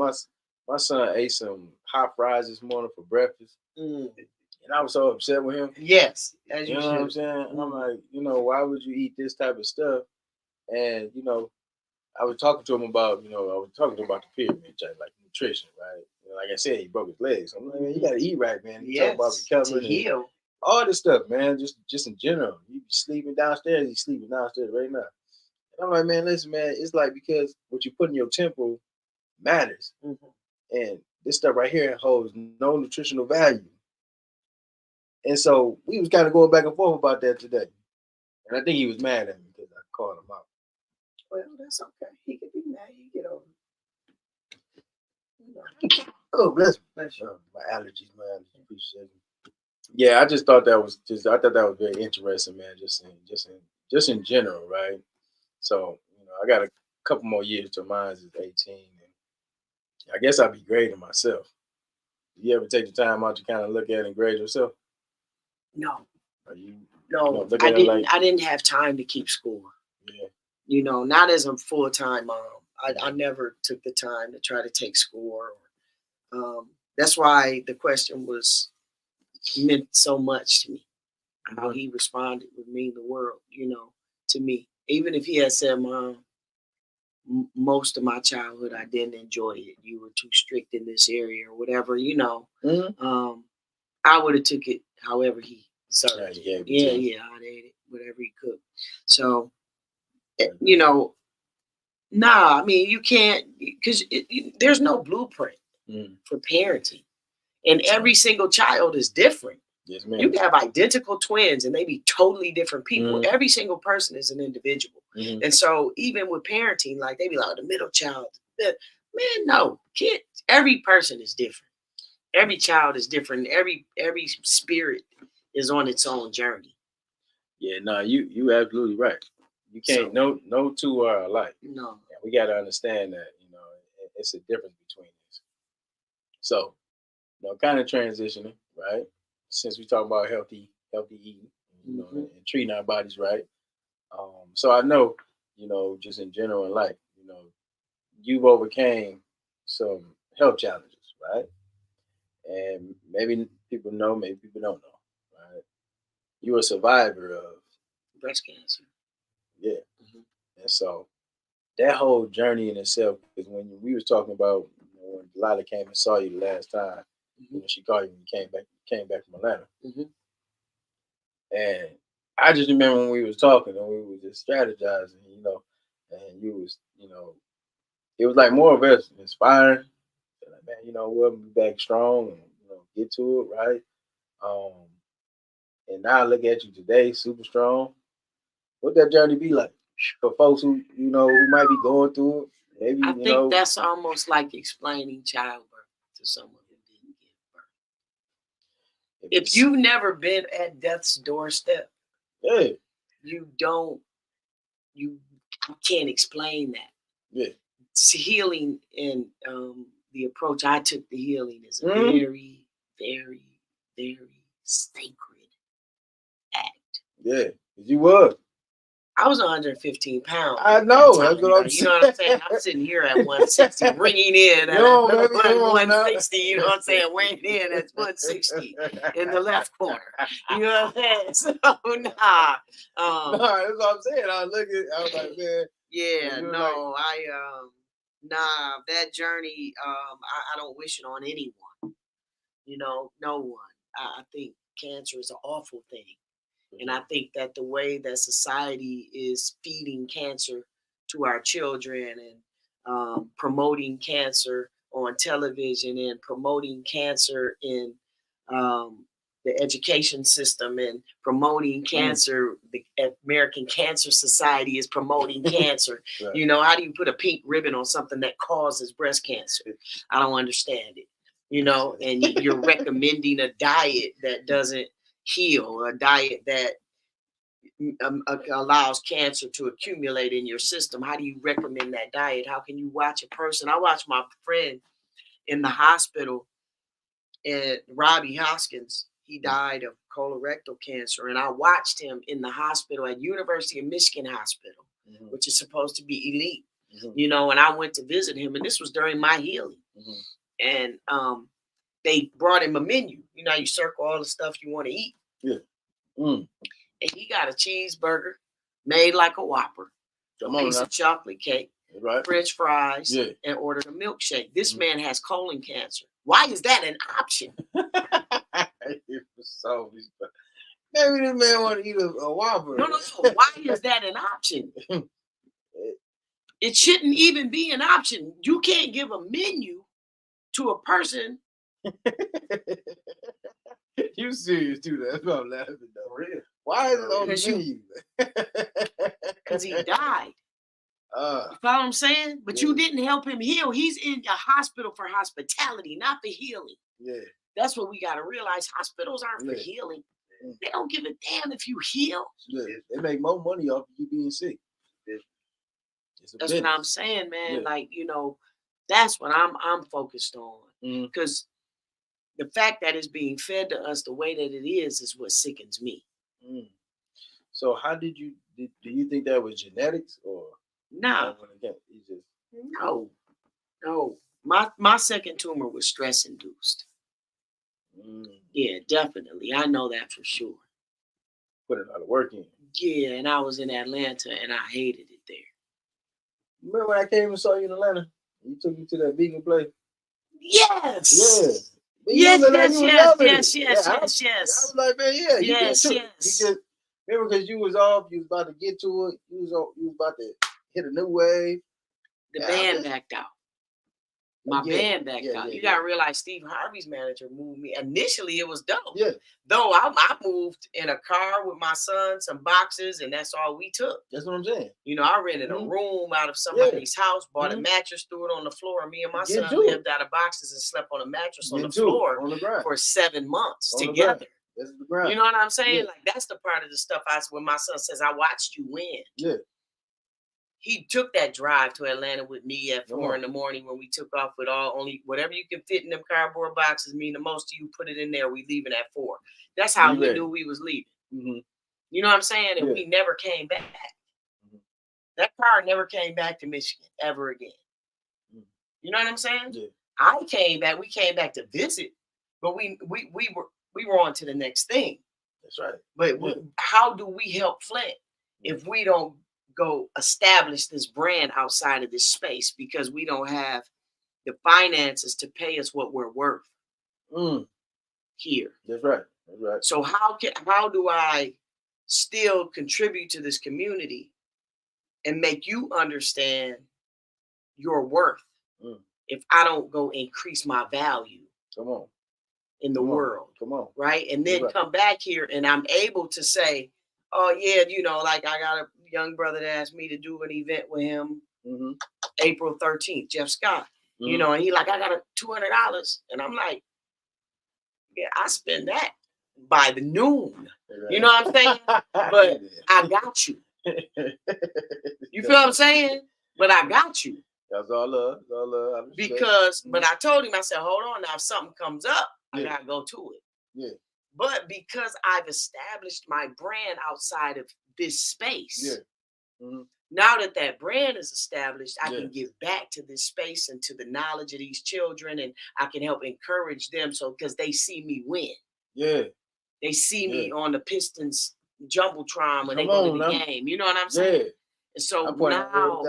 my son ate some hot fries this morning for breakfast, and I was so upset with him. Yes, as you know what I'm saying. I'm like, you know, why would you eat this type of stuff? And you know, I was talking to him about, you know, the pyramid chart, like nutrition, right? You know, like I said, he broke his legs. I'm like, man, you gotta eat right, man. You talk about recovering, to heal, all this stuff, man. Just in general, you be sleeping downstairs. He's sleeping downstairs right now. And I'm like, man, listen, man, it's like because what you put in your temple matters. And this stuff right here holds no nutritional value. And so we was kind of going back and forth about that today. And I think he was mad at me because I called him out. Well, that's okay. He can be mad. He get over it. Oh, bless you. My allergies, man. Appreciate it. Yeah, I just thought that was very interesting, man. Just in general, right? So, you know, I got a couple more years till mine is 18. I guess I'll be grading myself. Do you ever take the time out to kind of look at and grade yourself? No. No, I didn't. I didn't have time to keep score. Yeah. You know, not as a full-time mom. I never took the time to try to take score. That's why the question meant so much to me. How he responded would mean the world, you know, to me. Even if he had said, Mom, most of my childhood I didn't enjoy it. You were too strict in this area or whatever, you know. I would have took it however he served. Yeah, I'd ate it, whatever he cooked. So, you know, I mean, you can't, because there's no blueprint for parenting. And every single child is different. Yes, ma'am. You can have identical twins and they be totally different people. Every single person is an individual. And so even with parenting, like they be like, the middle child. Man, no, kid, every person is different. Every child is different. Every spirit is on its own journey. Yeah, no, you absolutely right. You can't, no two are alike. No. And we got to understand that, you know, it's a difference between these. So, you know, kind of transitioning, right? Since we talk about healthy eating, you know, and treating our bodies right. So I know, you know, just in general in life, you know, you've overcame some health challenges, right? And maybe people know, maybe people don't know, right? You're a survivor of breast cancer. Yeah. And so that whole journey in itself, because when we was talking about, you know, when Delilah came and saw you the last time, when she called you when you came back from Atlanta. And I just remember when we was talking and we were just strategizing, you know, and you was, you know, it was like more of us inspiring. Like, man, you know, we'll be back strong and, you know, get to it, right? And now I look at you today, super strong. What that journey be like for folks who, you know, who might be going through it? Maybe, I think that's almost like explaining childbirth to someone who didn't give birth. If you've never been at death's doorstep, you can't explain that. Yeah. It's healing and the approach I took to healing is a very, very, very sacred act. Yeah, you was. I was 115 pounds. I know. That's what I'm saying. You know what I'm saying? I'm sitting here at 160, ringing in at 160. You know what I'm saying? Weighing in at 160 in the left corner. You know what I'm saying? So nah. Nah, that's what I'm saying. I was like, man. Yeah, no, nah, that journey, I don't wish it on anyone. You know, no one. I think cancer is an awful thing. And I think that the way that society is feeding cancer to our children and promoting cancer on television and promoting cancer in the education system and promoting cancer, the American Cancer Society is promoting cancer. Right. You know, how do you put a pink ribbon on something that causes breast cancer? I don't understand it. You know, and you're recommending a diet that doesn't heal, a diet that allows cancer to accumulate in your system. How do you recommend that diet? How can you watch a person? I watched my friend in the hospital, and Robbie Hoskins, he died of colorectal cancer, and I watched him in the hospital at University of Michigan Hospital, which is supposed to be elite, you know, and I went to visit him, and this was during my healing. And they brought him a menu. You know, you circle all the stuff you want to eat. Yeah. And he got a cheeseburger made like a Whopper, a piece of chocolate cake, French fries, and ordered a milkshake. This man has colon cancer. Why is that an option? Maybe this man want to eat a Whopper. No. Why is that an option? It shouldn't even be an option. You can't give a menu to a person. You serious too? That's what I'm laughing though. Real. Why is it on the menu? Because he died. You follow what I'm saying? But you didn't help him heal. He's in a hospital for hospitality, not for healing. Yeah. That's what we got to realize. Hospitals aren't for healing. They don't give a damn if you heal. Yeah. They make more money off of you being sick. That's what I'm saying, man. Yeah. Like, you know, that's what I'm focused on. Because the fact that it's being fed to us the way that it is what sickens me. So how do you think that was genetics or? No. No. My second tumor was stress induced. Yeah, definitely. I know that for sure. Put a lot of work in. Yeah, and I was in Atlanta and I hated it there. Remember when I came and saw you in Atlanta? You took me to that vegan place? Yes. Yeah. Yes. I was like, man, yes. Remember, because you was off, you was about to get to it, you was about to hit a new wave. The band backed out. My band backed out. You gotta realize Steve Harvey's manager moved me. Initially, it was dope. Yeah. Though I moved in a car with my son, some boxes, and that's all we took. That's what I'm saying. You know, I rented a room out of somebody's house, bought a mattress, threw it on the floor, and me and my son lived out of boxes and slept on a mattress on the floor for 7 months together. You know what I'm saying? Like, that's the part of the stuff when my son says, I watched you win. Yeah. He took that drive to Atlanta with me at 4 in the morning when we took off with only whatever you can fit in them cardboard boxes mean the most to you, put it in there. We leaving at 4. That's how we knew we was leaving. You know what I'm saying? And we never came back. That car never came back to Michigan ever again. You know what I'm saying? Yeah. We came back to visit, but we were on to the next thing. That's right. But how do we help Flint if we don't go establish this brand outside of this space because we don't have the finances to pay us what we're worth here? That's right. So how do I still contribute to this community and make you understand your worth if I don't go increase my value? Come on. In the world. Come on. Right? And then come back here and I'm able to say, oh yeah, you know, like I got a young brother that asked me to do an event with him April 13th, Jeff Scott. You know, and he like, I got $200. And I'm like, yeah, I spend that by the noon. You know what I'm saying? But I got you. You feel what I'm saying? But I got you. That's all love. Because, but I told him, I said, hold on now, if something comes up, I gotta go to it. Yeah. But because I've established my brand outside of this space, Now that brand is established, I can give back to this space and to the knowledge of these children, and I can help encourage them. So because they see me win, they see me on the Pistons jumbotron when they go to the game. You know what I'm saying? And so now,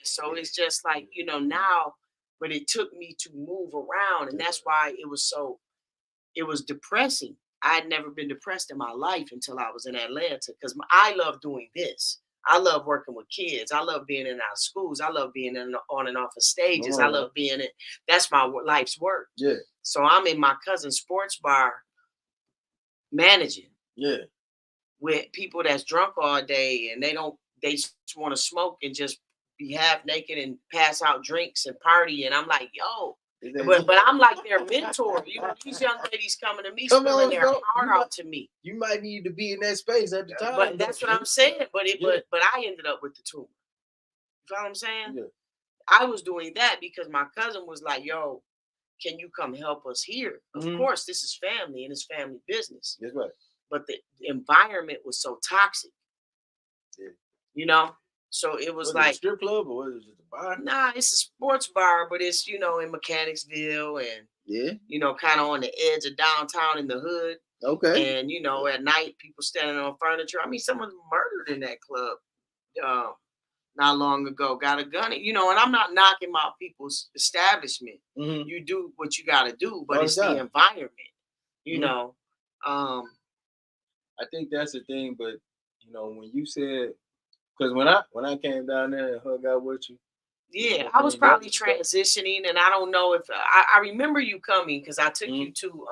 so it's just like, you know, now, but it took me to move around, and that's why it was depressing. I had never been depressed in my life until I was in Atlanta, because I love doing this. I love working with kids. I love being in our schools. I love being on and off of stages. I love being in. That's my life's work. Yeah. So I'm in my cousin's sports bar managing. Yeah. With people that's drunk all day, and they just want to smoke and just be half naked and pass out drinks and party. And I'm like, yo. But I'm like their mentor. You know, these young ladies coming to me, spilling their heart out to me. You might need to be in that space at the time. But that's what I'm saying. But I ended up with the tumor. You know what I'm saying? Yeah. I was doing that because my cousin was like, yo, can you come help us here? Of course, this is family and it's family business. That's right. But the environment was so toxic. Yeah. You know? So it was like a strip club, or was it a bar? Nah, it's a sports bar, but it's, you know, in Mechanicsville and you know, kind of on the edge of downtown in the hood. Okay. And you know, at night people standing on furniture. I mean, someone murdered in that club not long ago. Got a gun, you know. And I'm not knocking my people's establishment. You do what you got to do, but it's the environment, you know. I think that's the thing, but you know, when you said. Because when I came down there and hung out with you, yeah, I was probably transitioning, and I don't know if I remember you coming because I took you to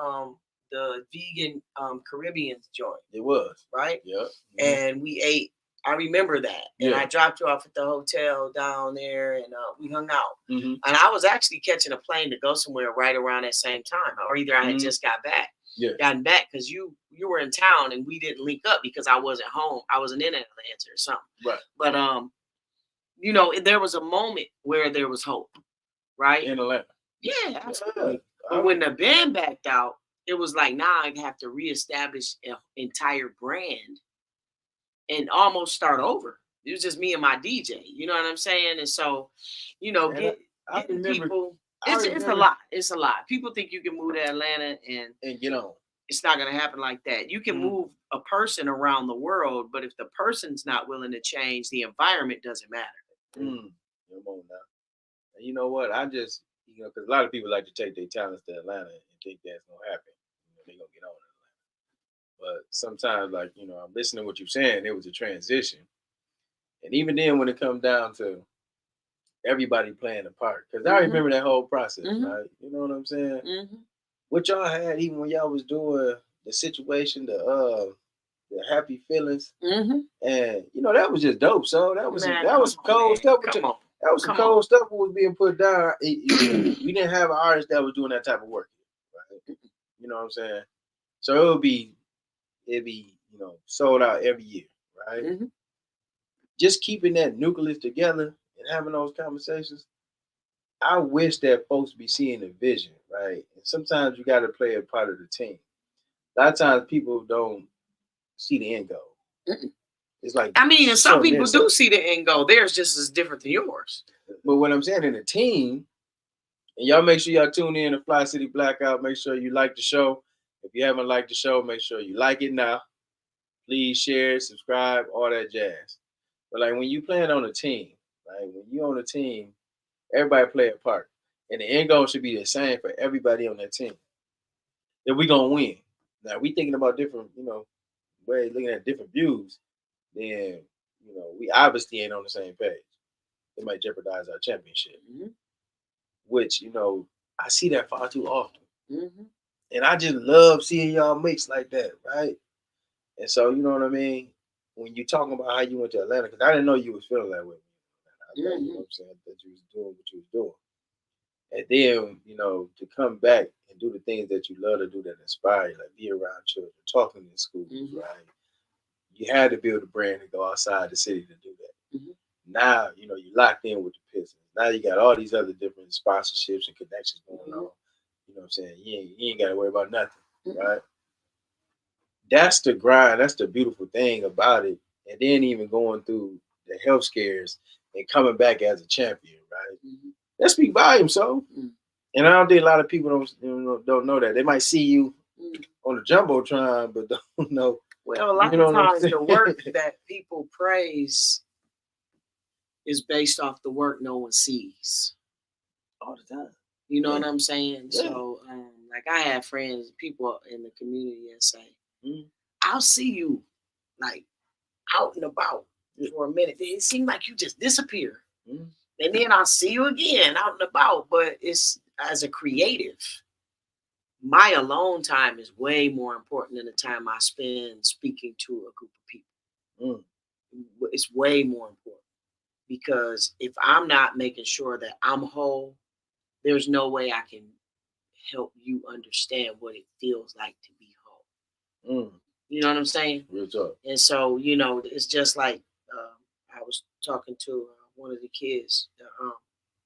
the vegan Caribbean joint. It was right, yeah, and we ate. I remember that, and I dropped you off at the hotel down there, and we hung out. And I was actually catching a plane to go somewhere right around that same time, or either I had just got back. Gotten back because you were in town and we didn't link up because I wasn't home. I wasn't in Atlanta or something. Right. But you know, there was a moment where there was hope, right? In Atlanta. Yeah, absolutely. But when the band backed out, it was like, now I have to reestablish an entire brand and almost start over. It was just me and my DJ. You know what I'm saying? And so, you know, getting people. It's a lot. It's a lot. People think you can move to Atlanta and get on. It's not going to happen like that. You can move a person around the world, but if the person's not willing to change, the environment doesn't matter. Come on now. And you know what? I just, you know, because a lot of people like to take their talents to Atlanta and think that's going to happen. You know, they're going to get on Atlanta. But sometimes, like, you know, I'm listening to what you're saying. It was a transition. And even then, when it comes down to everybody playing a part, because I remember that whole process, right? You know what I'm saying? What y'all had, even when y'all was doing the situation, the happy feelings, and you know that was just dope. So that was some cold stuff. That was some cold stuff that was being put down. We didn't have an artist that was doing that type of work, right? You know what I'm saying? So it'd be you know, sold out every year, right? Just keeping that nucleus together and having those conversations, I wish that folks be seeing the vision, right? And sometimes you got to play a part of the team. A lot of times people don't see the end goal. It's like, I mean, and some people do see the end goal. Theirs just as different than yours. But what I'm saying, in a team, and y'all make sure y'all tune in to Fli-City Blackout. Make sure you like the show. If you haven't liked the show, make sure you like it now. Please share, subscribe, all that jazz. But like when you playing on a team, right? When you on a team, everybody play a part. And the end goal should be the same for everybody on that team. Then we gonna win. Now we thinking about different, you know, ways, looking at different views, then you know, we obviously ain't on the same page. It might jeopardize our championship. Which, you know, I see that far too often. And I just love seeing y'all mix like that, right? And so, you know what I mean? When you talking about how you went to Atlanta, because I didn't know you was feeling that way. You know what I'm saying? That you was doing what you was doing. And then, you know, to come back and do the things that you love to do that inspire you, like be around children, talking in schools, right? You had to build a brand to go outside the city to do that. Now, you know, you locked in with the Pistons. Now you got all these other different sponsorships and connections going on. You know what I'm saying? You ain't got to worry about nothing, right? That's the grind. That's the beautiful thing about it. And then even going through the health scares and coming back as a champion, right? Mm-hmm. That speak volumes, so. Mm-hmm. And I don't think a lot of people don't know that. They might see you on the jumbotron, but don't know. Well, a lot of times the work that people praise is based off the work no one sees. All the time. You know what I'm saying? Yeah. So, like I have friends, people in the community that say, I'll see you like out and about for a minute. It seems like you just disappear. And then I'll see you again out and about. But it's as a creative, my alone time is way more important than the time I spend speaking to a group of people. It's way more important because if I'm not making sure that I'm whole, there's no way I can help you understand what it feels like to be whole. You know what I'm saying? Real talk. And so, you know, it's just like I was talking to one of the kids,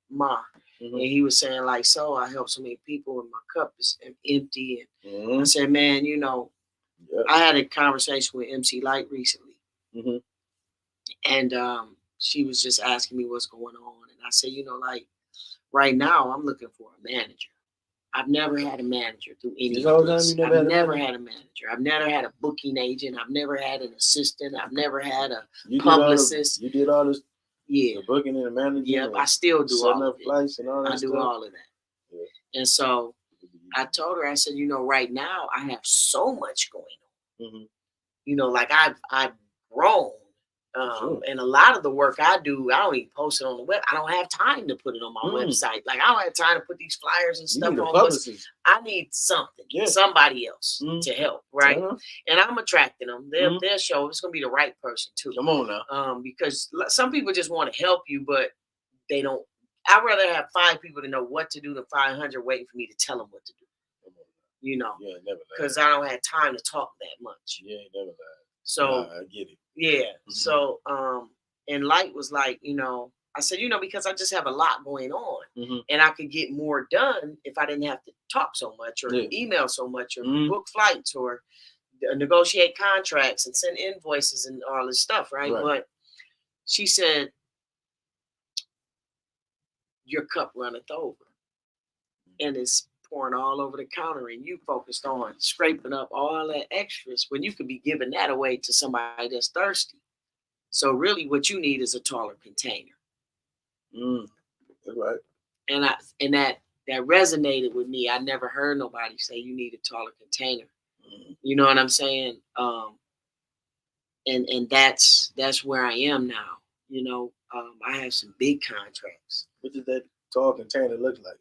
Ma, and he was saying like, so I help so many people and my cup is empty. And I said, man, you know, I had a conversation with MC Light recently. And she was just asking me what's going on. And I said, you know, like right now I'm looking for a manager. I've never had a manager through any of this. I've never had a manager. I've never had a booking agent. I've never had an assistant. I've never had a publicist. You did all this? Yeah. The booking and the management? Yep, I still do all of it. Flights and all that I do all of that. Yeah. And so I told her, I said, you know, right now I have so much going on. You know, like I've grown. And a lot of the work I do, I don't even post it on the web. I don't have time to put it on my website. Like I don't have time to put these flyers and stuff on. I need something, somebody else to help, right? And I'm attracting them. They'll show it's gonna be the right person too. Come on now. Because some people just want to help you, but they don't. I'd rather have 5 people to know what to do than 500 waiting for me to tell them what to do. You know, because I don't have time to talk that much. Yeah, never lied. So I get it. Yeah. So and Light was like, you know, I said, you know, because I just have a lot going on and I could get more done if I didn't have to talk so much or email so much or book flights or negotiate contracts and send invoices and all this stuff, right? But she said, your cup runneth over and it's pouring all over the counter and you focused on scraping up all that extras when you could be giving that away to somebody that's thirsty. So really what you need is a taller container. That's right. And that resonated with me. I never heard nobody say you need a taller container. You know what I'm saying? And that's where I am now. You know, I have some big contracts. What does that tall container look like?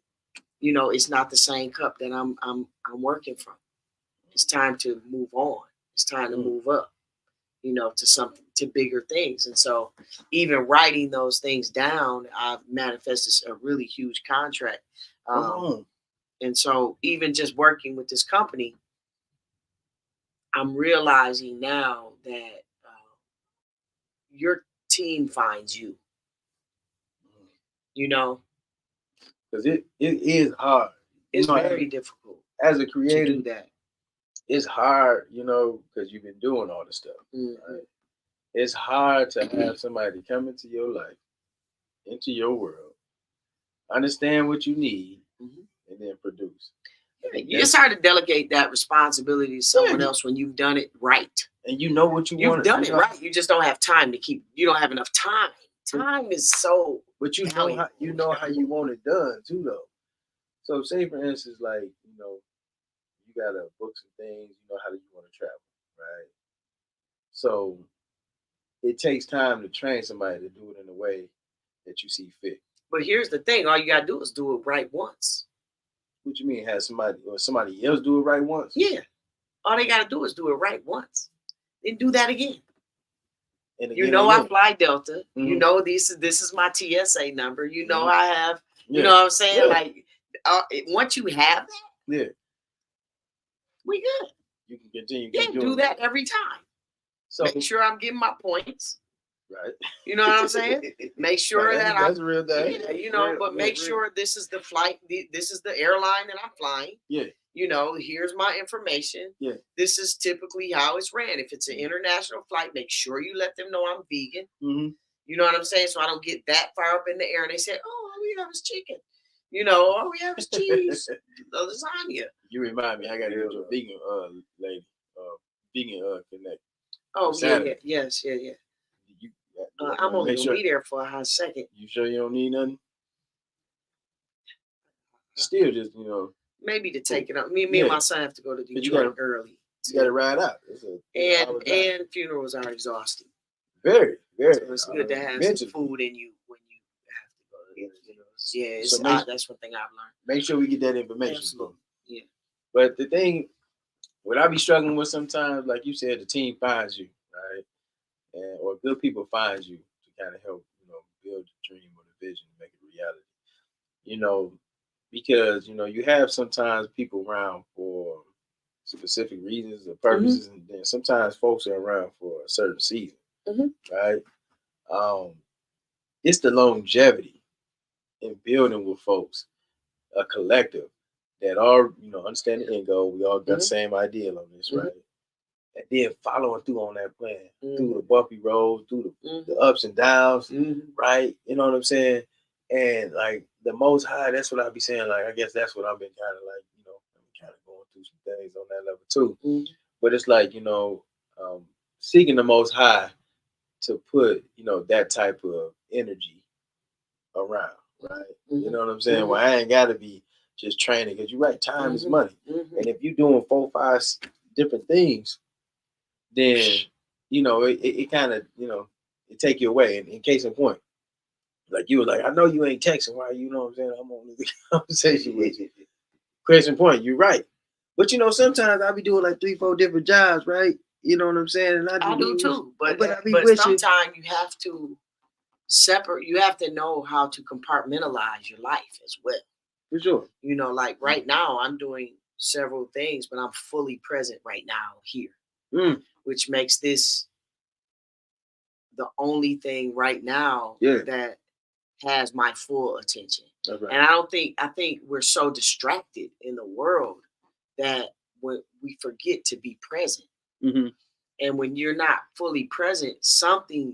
You know, it's not the same cup that I'm working from. It's time to move on. It's time to move up, you know, to bigger things. And so even writing those things down, I've manifested a really huge contract. And so even just working with this company, I'm realizing now that your team finds you, you know. Because it is hard. It's very difficult. As a creator, to do that. It's hard, you know, because you've been doing all this stuff. Right? It's hard to have somebody come into your life, into your world, understand what you need, and then produce. It's hard to delegate that responsibility to someone else when you've done it right. And you know what you want. You've done it right. You just don't have time to keep. You don't have enough time. Time is so. But you know how you want it done too, though. So say for instance, like, you know, you gotta book some things. You know how you want to travel, right? So it takes time to train somebody to do it in a way that you see fit. But here's the thing: all you gotta do is do it right once. What you mean? Have somebody else do it right once? Yeah. All they gotta do is do it right once. Then do that again. And again, you know, I fly Delta. You know, this is my TSA number. You know, I have. You know what I'm saying? Like, once you have that, we good. You can continue. Yeah, do that every time. So make sure I'm getting my points. Right. You know what I'm saying? Make sure that that's a real thing. Yeah, you know, but make sure this is the flight. This is the airline that I'm flying. Yeah. You know, here's my information. Yeah. This is typically how it's ran. If it's an international flight, make sure you let them know I'm vegan. You know what I'm saying? So I don't get that far up in the air. And they say, oh, all we have is chicken. You know, all we have is cheese, lasagna. You remind me, I got to go to a vegan lady, vegan connect. Oh, yeah. Yes. I'm only going to be there for a hot second. You sure you don't need nothing? Still just, maybe to take it up. Me and my son have to go to Detroit early. You got to ride out. And funerals are exhausting. Very, very. So it's good to have some food in you when you have to go to the funerals. Yeah, that's one thing I've learned. Make sure we get that information. Absolutely. Yeah. But the thing, what I be struggling with sometimes, like you said, the team finds you, right? Or good people find you to kind of help, build the dream or the vision, make it reality. Because, you have sometimes people around for specific reasons or purposes, and then sometimes folks are around for a certain season, right? It's the longevity in building with folks, a collective that are, understand the end goal. We all got the same ideal on this, right? And then following through on that plan, through the bumpy roads, through the ups and downs, right? You know what I'm saying? And like the Most High, that's what I be saying. Like, I guess that's what I've been kind of like, I'm kind of going through some things on that level too. But it's like, seeking the Most High to put, that type of energy around, right? You know what I'm saying? Well, I ain't got to be just training, because you're right, time is money. And if you're doing 4, 5 different things, then, it kind of, it take you away. And in case in point, like you were like, I know you ain't texting. Why? You know what I'm saying? I'm on the conversation with you. Case in point, you're right. But sometimes I'll be doing like 3, 4 different jobs, right? You know what I'm saying? And I do too. But sometimes you have to separate. You have to know how to compartmentalize your life as well. For sure. Like right now, I'm doing several things, but I'm fully present right now here, which makes this the only thing right now that has my full attention. That's right. And I think we're so distracted in the world that we forget to be present. And when you're not fully present, something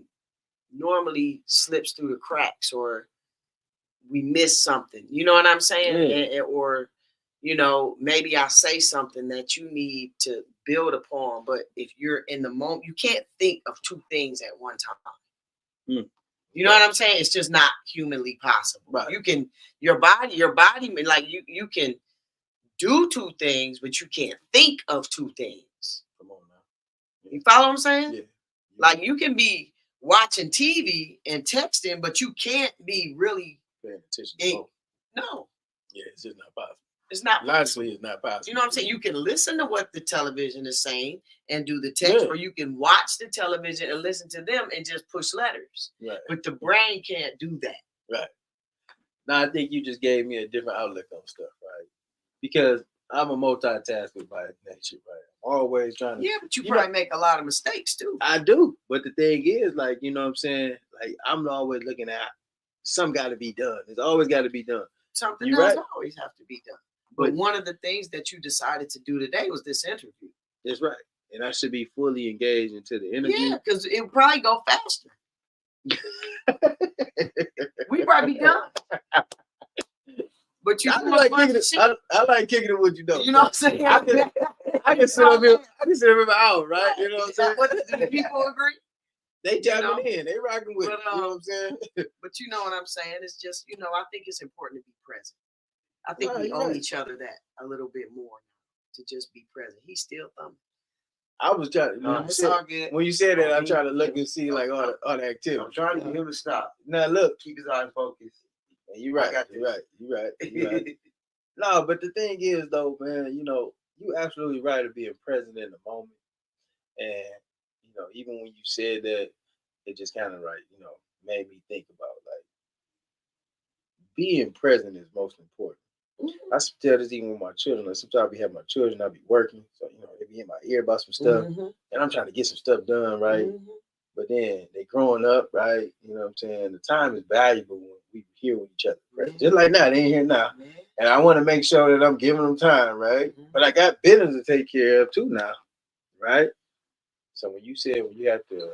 normally slips through the cracks, or we miss something. You know what I'm saying? Or maybe I say something that you need to build upon, but if you're in the moment, you can't think of 2 things at one time. You know what I'm saying? It's just not humanly possible. Right. You can, your body, like you can do 2 things, but you can't think of 2 things. Come on now. You follow what I'm saying? Yeah. Like you can be watching TV and texting, but you can't be really paying attention. No. Yeah, it's just not possible. It's not logically, it's not possible. You know what I'm saying? You can listen to what the television is saying and do the text, or you can watch the television and listen to them and just push letters. Right. But the brain can't do that. Right. Now, I think you just gave me a different outlook on stuff, right? Because I'm a multitasker by nature, right? I'm always trying to. Yeah, but you probably make a lot of mistakes too. I do. But the thing is, like, you know what I'm saying? Like, I'm always looking at something got to be done. It's always got to be done. Something does always have to be done. But one of the things that you decided to do today was this interview. That's right. And I should be fully engaged into the interview. Yeah, because it would probably go faster. We probably be done. But you I like kicking it with you though. You know what I'm saying? I can sit up here. I can sit up here for hours, right? You know what I'm saying? Do the people agree? They jumping in. They rocking with it. You know what I'm saying? But you know what I'm saying? It's just, I think it's important to be present. I think we owe each other that a little bit more, to just be present. He's still thumbing. I was trying. When you said that, I'm trying to look and see like all the activity. I'm trying to get him to stop. Now look, keep his eye focused. You're right. You're right. No, but the thing is though, man, you absolutely right to being present in the moment. And even when you said that, it just kind of made me think about like being present is most important. I tell this even with my children. Like sometimes I be having my children, I be working, so they be in my ear about some stuff, and I'm trying to get some stuff done, right? But then they growing up, right? You know what I'm saying? The time is valuable when we here with each other, right? Just like now, they ain't here now, and I want to make sure that I'm giving them time, right? But I got business to take care of too now, right? So when you said when you have to,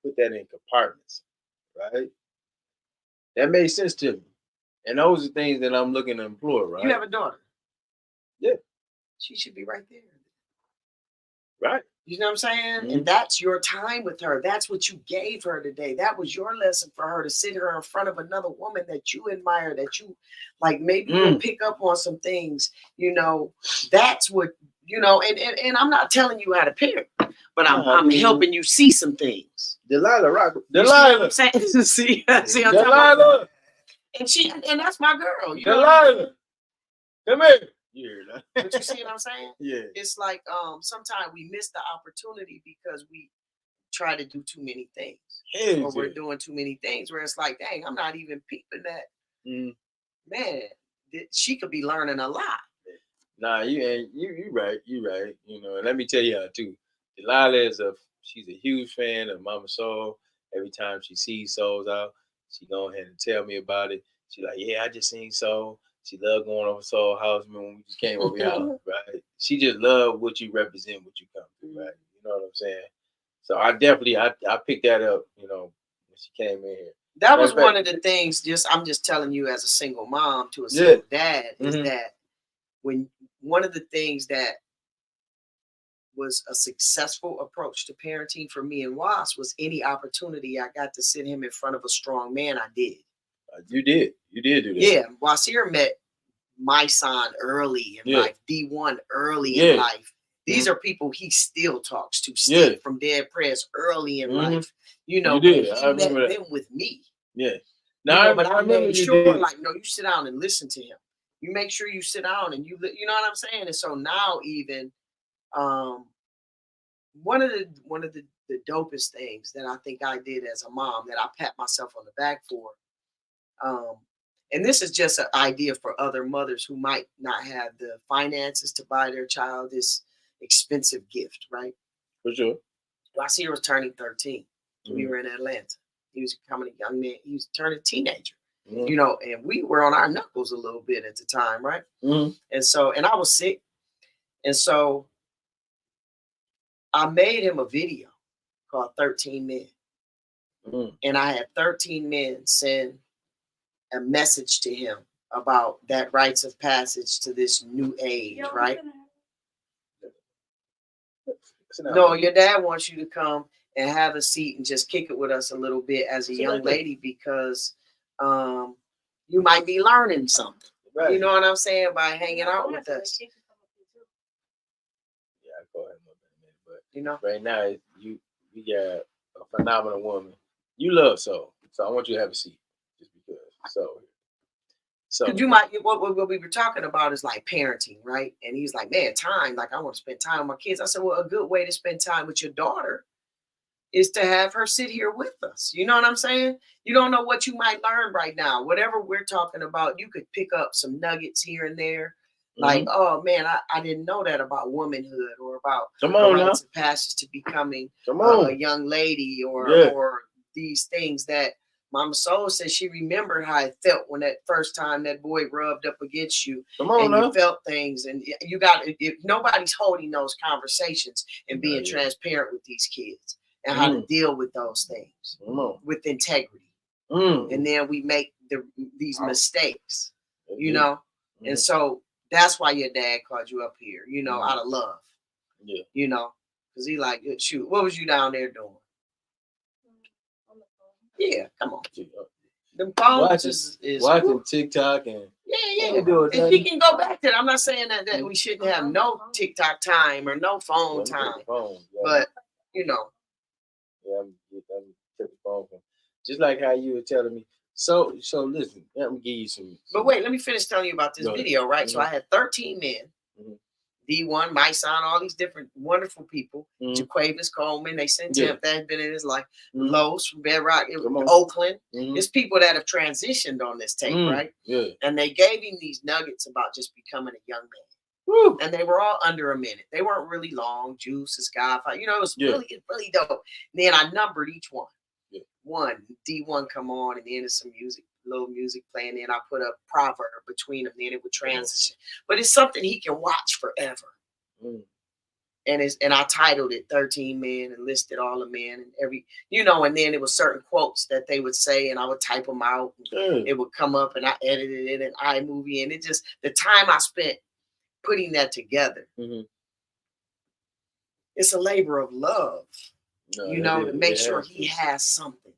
put that in compartments, right? That made sense to me. And those are things that I'm looking to employ, right? You have a daughter. Yeah. She should be right there. Right. You know what I'm saying? And that's your time with her. That's what you gave her today. That was your lesson for her, to sit her in front of another woman that you admire, that you like, maybe you'll pick up on some things, you know. That's what, you know, and I'm not telling you how to parent, but I'm helping you see some things. Delilah Rock. Delilah. See I'm talking about? And that's my girl. You Delilah. Come here. You hear that? But you see what I'm saying? Yeah. It's like sometimes we miss the opportunity because we try to do too many things. Or we're doing too many things where it's like, dang, I'm not even peeping that. Man, she could be learning a lot. Nah, you right. You right. You know, and let me tell you too. Delilah she's a huge fan of Mama Soul. Every time she sees Souls out, she go ahead and tell me about it. She like, yeah, I just seen Soul. She loved going over Soul House when we just came over here, right? She just loved what you represent, what you come through, right? You know what I'm saying? So I definitely, I picked that up, you know, when she came in here. That was one of the things, I'm just telling you as a single mom to a single dad, is that when one of the things that was a successful approach to parenting for me and Was was any opportunity I got to sit him in front of a strong man, I did. You did do that. Yeah, Wasir met my son early in life, DeWaun early in life. These are people he still talks to, Steve from Dead Prez early in life. You know, he met them with me. Yeah. Now, but I made sure, like, no, you sit down and listen to him. You make sure you sit down and you know what I'm saying? And so now even one of the dopest things that I think I did as a mom that I pat myself on the back for, and this is just an idea for other mothers who might not have the finances to buy their child this expensive gift, right? For sure. Wasir was turning 13. We were in Atlanta. He was becoming a young man. He was turning a teenager, you know, and we were on our knuckles a little bit at the time, right? And so, and I was sick. And so I made him a video called 13 Men. And I had 13 men send a message to him about that rites of passage to this new age, right? No, your dad wants you to come and have a seat and just kick it with us a little bit as a young lady, because you might be learning something. Right. You know what I'm saying? By hanging out with us. Yeah, go ahead, but you know, right now we got a phenomenal woman. You love so I want you to have a seat, just because. So you might, what we were talking about is like parenting, right? And he's like, man, time, like I want to spend time with my kids. I said, well, a good way to spend time with your daughter is to have her sit here with us. You know what I'm saying? You don't know what you might learn right now. Whatever we're talking about, you could pick up some nuggets here and there. Like, oh man, I didn't know that about womanhood, or about rites of passage to becoming a young lady, or these things that Mama Soul said she remembered how it felt when that first time that boy rubbed up against you, you felt things, and you got, if nobody's holding those conversations and being transparent with these kids and how to deal with those things with integrity, and then we make these mistakes, you know, and so that's why your dad called you up here, you know, out of love, you know, because he like, shoot, what was you down there doing? Yeah, come on. The phones is watching TikTok and and she can go back to that. I'm not saying that we shouldn't have no TikTok time or no phone time, but you know. Yeah, I'm the phone. Just like how you were telling me. So listen, let me give you some. But wait, let me finish telling you about this video, right? So I had 13 men. DeWaun, my son, all these different wonderful people. Jaquavis Coleman, they sent him that had been in his life. Lowe's from Bedrock, Oakland. It's people that have transitioned on this tape, right? Yeah. And they gave him these nuggets about just becoming a young man. And they were all under a minute. They weren't really long. Juice, Skyfire, you know, it was really dope. And then I numbered each one. One, DeWaun come on, and then there's some music, little music playing. Then I put a proverb between them. Then it would transition. But it's something he can watch forever. And I titled it 13 Men and listed all the men and every, and then it was certain quotes that they would say and I would type them out. It would come up and I edited it in iMovie, and it just, the time I spent putting that together, it's a labor of love, to make sure he has something.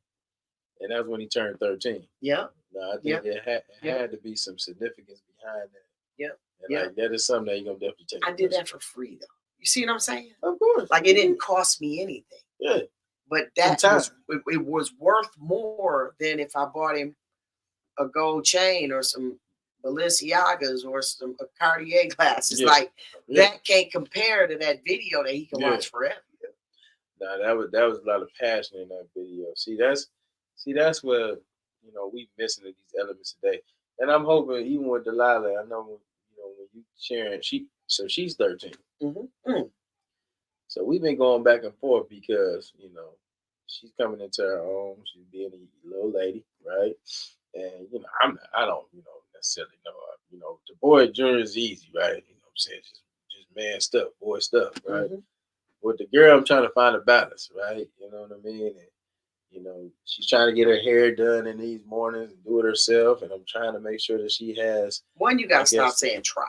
And that's when he turned 13. Yeah. No, I think it had to be some significance behind that. Yeah. And like that is something that you're gonna definitely take. I did that for free though. You see what I'm saying? Of course. Like it didn't cost me anything. Yeah. But that it was worth more than if I bought him a gold chain or some Balenciagas or some Cartier glasses. Like that can't compare to that video that he can watch forever. No, that was a lot of passion in that video. See, that's where we missing these elements today. And I'm hoping even with Delilah, I know when you sharing, she's 13. So we've been going back and forth because she's coming into her own. She's being a little lady, right? And I don't necessarily know. The boy junior is easy, right? You know what I'm saying? Just man stuff, boy stuff, right? With the girl, I'm trying to find a balance, right? You know what I mean? And she's trying to get her hair done in these mornings and do it herself, and I'm trying to make sure that she has. One, you gotta stop saying try.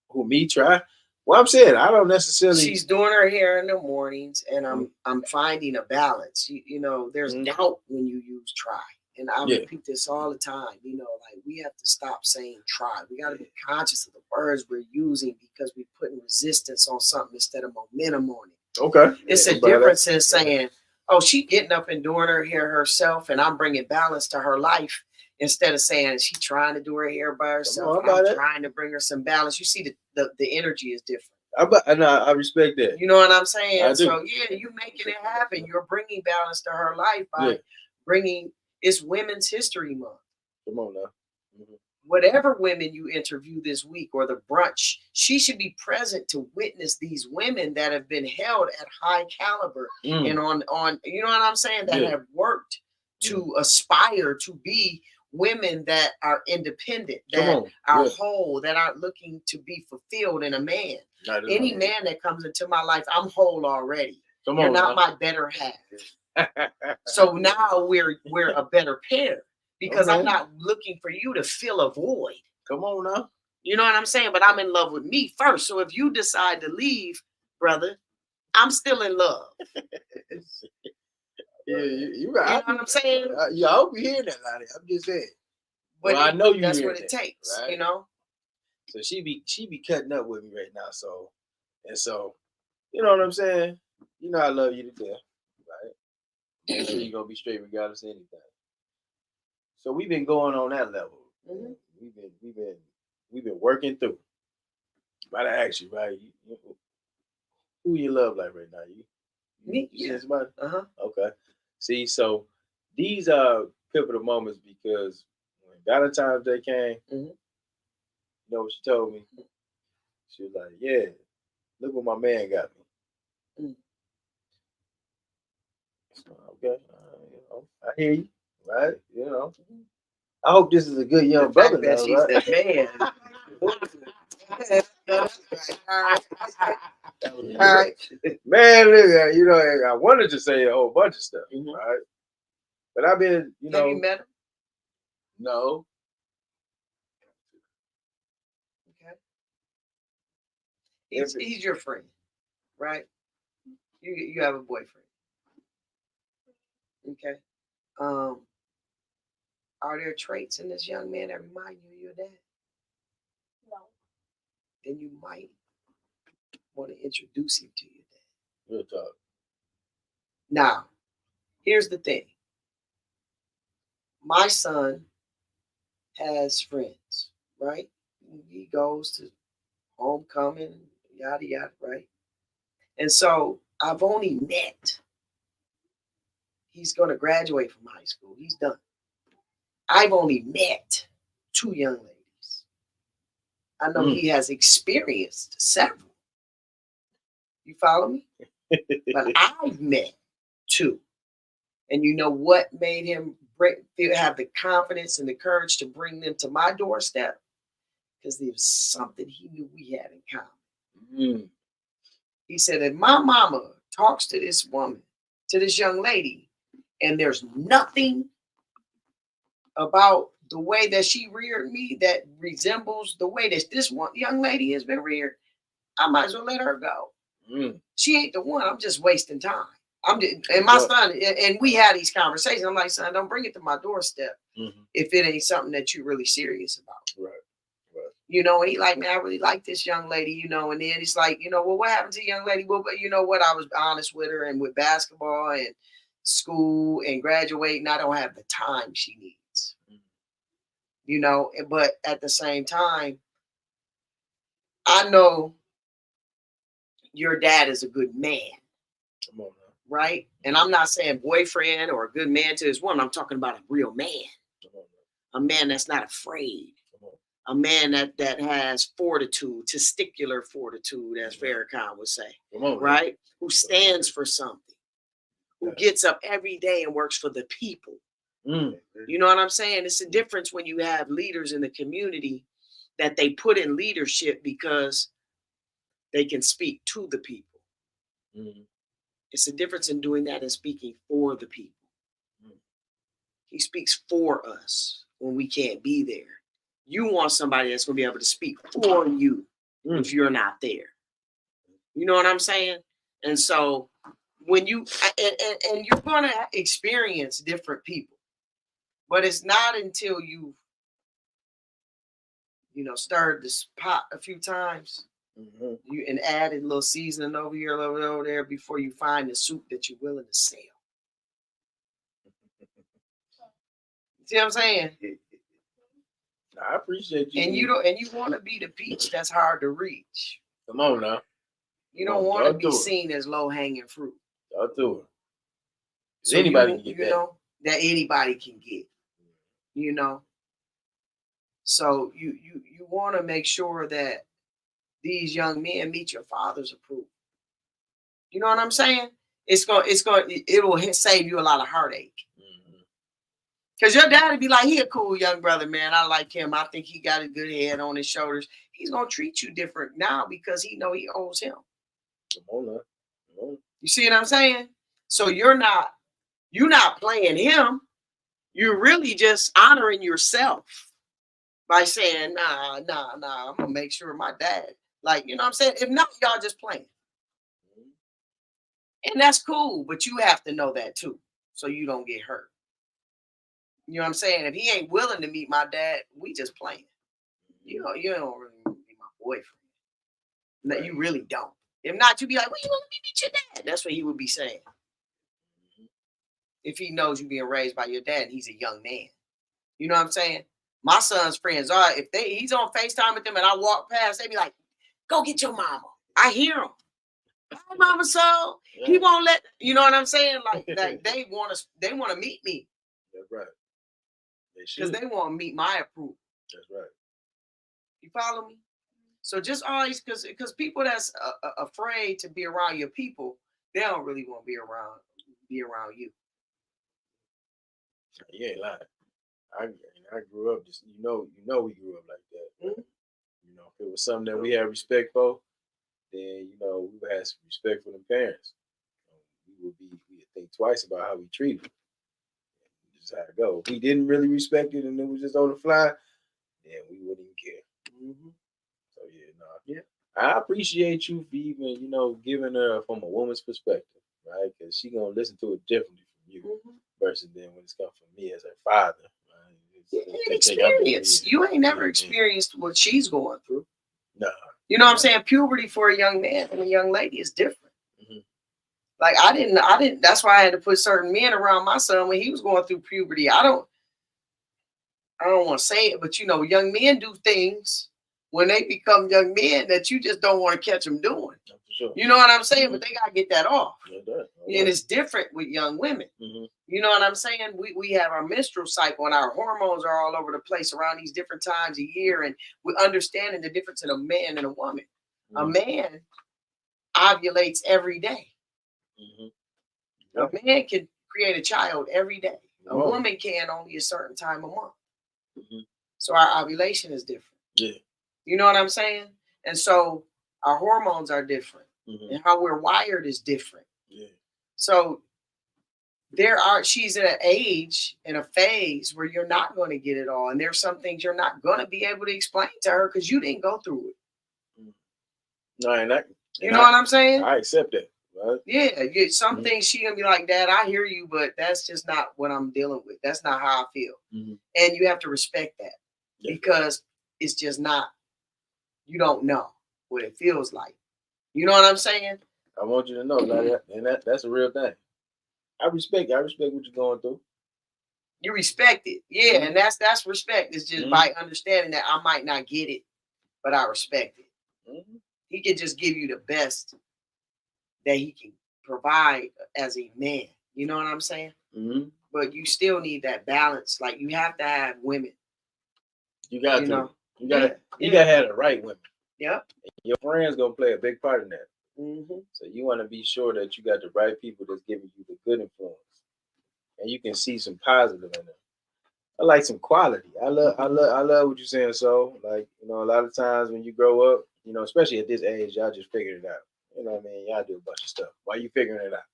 Who, me try? Well, I'm saying I don't necessarily. She's doing her hair in the mornings, and I'm finding a balance. There's doubt when you use try, and I repeat this all the time. Like we have to stop saying try. We got to be conscious of the words we're using because we're putting resistance on something instead of momentum on it. Okay, it's a difference in saying, "Oh, she getting up and doing her hair herself, and I'm bringing balance to her life." Instead of saying she's trying to do her hair by herself, I'm trying to bring her some balance. You see, the energy is different. I respect that. You know what I'm saying? I do. So you making it happen. You're bringing balance to her life by bringing. It's Women's History Month. Come on now. Whatever women you interview this week or the brunch, she should be present to witness these women that have been held at high caliber and on you know what I'm saying, that have worked to aspire to be women that are independent, that are whole, that aren't looking to be fulfilled in a man. Any man that comes into my life, I'm whole already. You're not my better half. So now we're a better pair because I'm not looking for you to fill a void. Come on now. You know what I'm saying? But I'm in love with me first. So if you decide to leave, brother, I'm still in love. Yeah, you know what I'm saying? I hope you hear that, Lottie. I'm just saying. But I know you. That's what it takes, right? So she be cutting up with me right now. So you know what I'm saying? I love you to death, right? Make sure you're gonna be straight regardless of anything. So we've been going on that level. We've been working through. But I ask you, right? Who you love like right now? Me? Yeah. Somebody? Okay. See, so these are pivotal moments because when Valentine's Day came, you know what she told me? She was like, "Yeah, look what my man got me." Okay, I hear you, right? I hope this is a good young brother. That she's the man. All right. Man, look, I wanted to say a whole bunch of stuff, right? But I've been, Have you met him? No. Okay. He's your friend, right? You have a boyfriend. Okay. Are there traits in this young man that remind you of your dad? No. Then you might want to introduce him to your dad. Real talk. Now, here's the thing. My son has friends, right? He goes to homecoming, yada, yada, right? And so I've only met. He's going to graduate from high school. He's done. I've only met 2 young ladies. I know he has experienced several. You follow me? But I've met 2. And you know what made him have the confidence and the courage to bring them to my doorstep? Because there was something he knew we had in common. He said, if my mama talks to this woman, to this young lady, and there's nothing about the way that she reared me that resembles the way that this one young lady has been reared, I might as well let her go. She ain't the one. I'm just wasting time. And my son, and we had these conversations. I'm like, son, don't bring it to my doorstep if it ain't something that you're really serious about. Right. You know, and he like, man, I really like this young lady, you know, and then he's like, you know, well, what happened to the young lady? Well, but you know what? I was honest with her, and with basketball and school and graduating, I don't have the time she needs. You know, but at the same time, I know your dad is a good man. Come on now. Right? And I'm not saying boyfriend or a good man to his woman. I'm talking about a real man. A man that's not afraid. A man that has fortitude, testicular fortitude, as Farrakhan would say. Right? Who stands for something. Who gets up every day and works for the people. You know what I'm saying? It's a difference when you have leaders in the community that they put in leadership because they can speak to the people. It's a difference in doing that and speaking for the people. He speaks for us when we can't be there. You want somebody that's going to be able to speak for you if you're not there. You know what I'm saying? And so when you, and you're going to experience different people, but it's not until you stirred this pot a few times, you and added a little seasoning over here, a little over there, before you find the soup that you're willing to sell. See what I'm saying? I appreciate you. And you want to be the peach that's hard to reach. Come on now. You don't want to be seen as low hanging fruit. I'll do it. So anybody can get that. That anybody can get. You know. So you want to make sure that these young men meet your father's approval. You know what I'm saying? It will save you a lot of heartache. Because your daddy be like, he a cool young brother, man. I like him. I think he got a good head on his shoulders. He's going to treat you different now because he know he owes him. Come on now. You see what I'm saying? So you're not playing him. You're really just honoring yourself by saying, nah, I'm going to make sure my dad, like, you know what I'm saying? If not, y'all just playing. And that's cool, but you have to know that too, so you don't get hurt. You know what I'm saying? If he ain't willing to meet my dad, we just playing. You don't really want to be my boyfriend. No, you really don't. If not, you be like, well, you want to meet your dad? That's what he would be saying. If he knows you being raised by your dad and he's a young man. You know what I'm saying? My son's friends are, if he's on FaceTime with them and I walk past, they be like, go get your mama. I hear him. Hi, mama, so he won't let, you know what I'm saying? Like they want to meet me. That's right. Because they want to meet my approval. That's right. You follow me? So just always, because people that's afraid to be around your people, they don't really want to be around you. You ain't lying. I grew up just we grew up like that. Mm-hmm. You know, if it was something that we had respect for, then we would have some respect for them parents. We would think twice about how we treat them. This is how it go. If we didn't really respect it and it was just on the fly, then we wouldn't even care. So yeah. I appreciate you for even giving her from a woman's perspective, right? Because she gonna listen to it differently from you versus then when it's come from me as her father. Experience. You ain't never experienced what she's going through. No. You know what I'm saying? Puberty for a young man and a young lady is different. Like I didn't. That's why I had to put certain men around my son when he was going through puberty. I don't want to say it, but young men do things when they become young men that you just don't want to catch them doing. Sure. You know what I'm saying? But they gotta get that off. Yeah, and it's different with young women. You know what I'm saying? We have our menstrual cycle and our hormones are all over the place around these different times a year, and we're understanding the difference in a man and a woman. A man ovulates every day. A man can create a child every day. A woman can only a certain time a month. So our ovulation is different. Yeah. You know what I'm saying? And so our hormones are different. and how we're wired is different. Yeah. So she's at an age and a phase where you're not going to get it all, and there's some things you're not going to be able to explain to her because you didn't go through it. No, you know what I'm saying? I accept that. Right? Yeah, some things she gonna be like, Dad, I hear you, but that's just not what I'm dealing with. That's not how I feel, and you have to respect that because it's just not. You don't know what it feels like. You know what I'm saying? I want you to know that, and that's a real thing. I respect what you're going through. You respect it, yeah, and that's respect. It's just by understanding that I might not get it, but I respect it. He can just give you the best that he can provide as a man. You know what I'm saying? But you still need that balance. Like you have to have women. You got to. You got to have the right women. Yep. Your friends gonna play a big part in that. So you want to be sure that you got the right people that's giving you the good influence, and you can see some positive in them. I like some quality. I love what you're saying. So, like, a lot of times when you grow up, especially at this age, y'all just figured it out. You know what I mean? Y'all do a bunch of stuff while you figuring it out.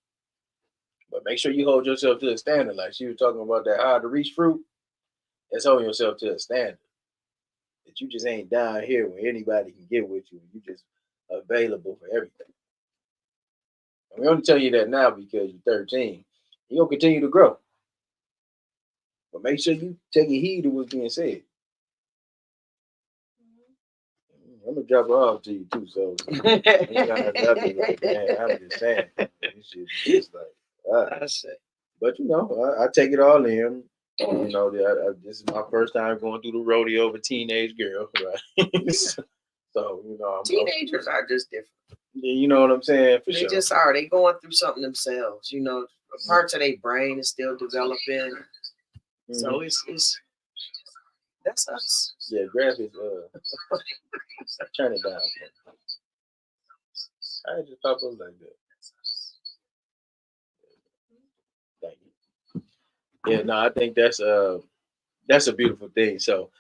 But make sure you hold yourself to a standard. Like she was talking about that hard to reach fruit. That's holding yourself to a standard. That you just ain't down here where anybody can get with you. You just available for everything. And we only tell you that now because you're 13. You're going to continue to grow. But make sure you take heed to what's being said. I'm going to drop her off to you too. So I'm just saying. It's like, I say. But I take it all in. This is my first time going through the rodeo of a teenage girl, right? So, teenagers are just different. Yeah, you know what I'm saying? They just are. They going through something themselves. Parts of their brain is still developing. So it's that's us. Yeah, graphics. Turn it down. I just pop up like that. Thank you. Yeah, no, I think that's a beautiful thing. So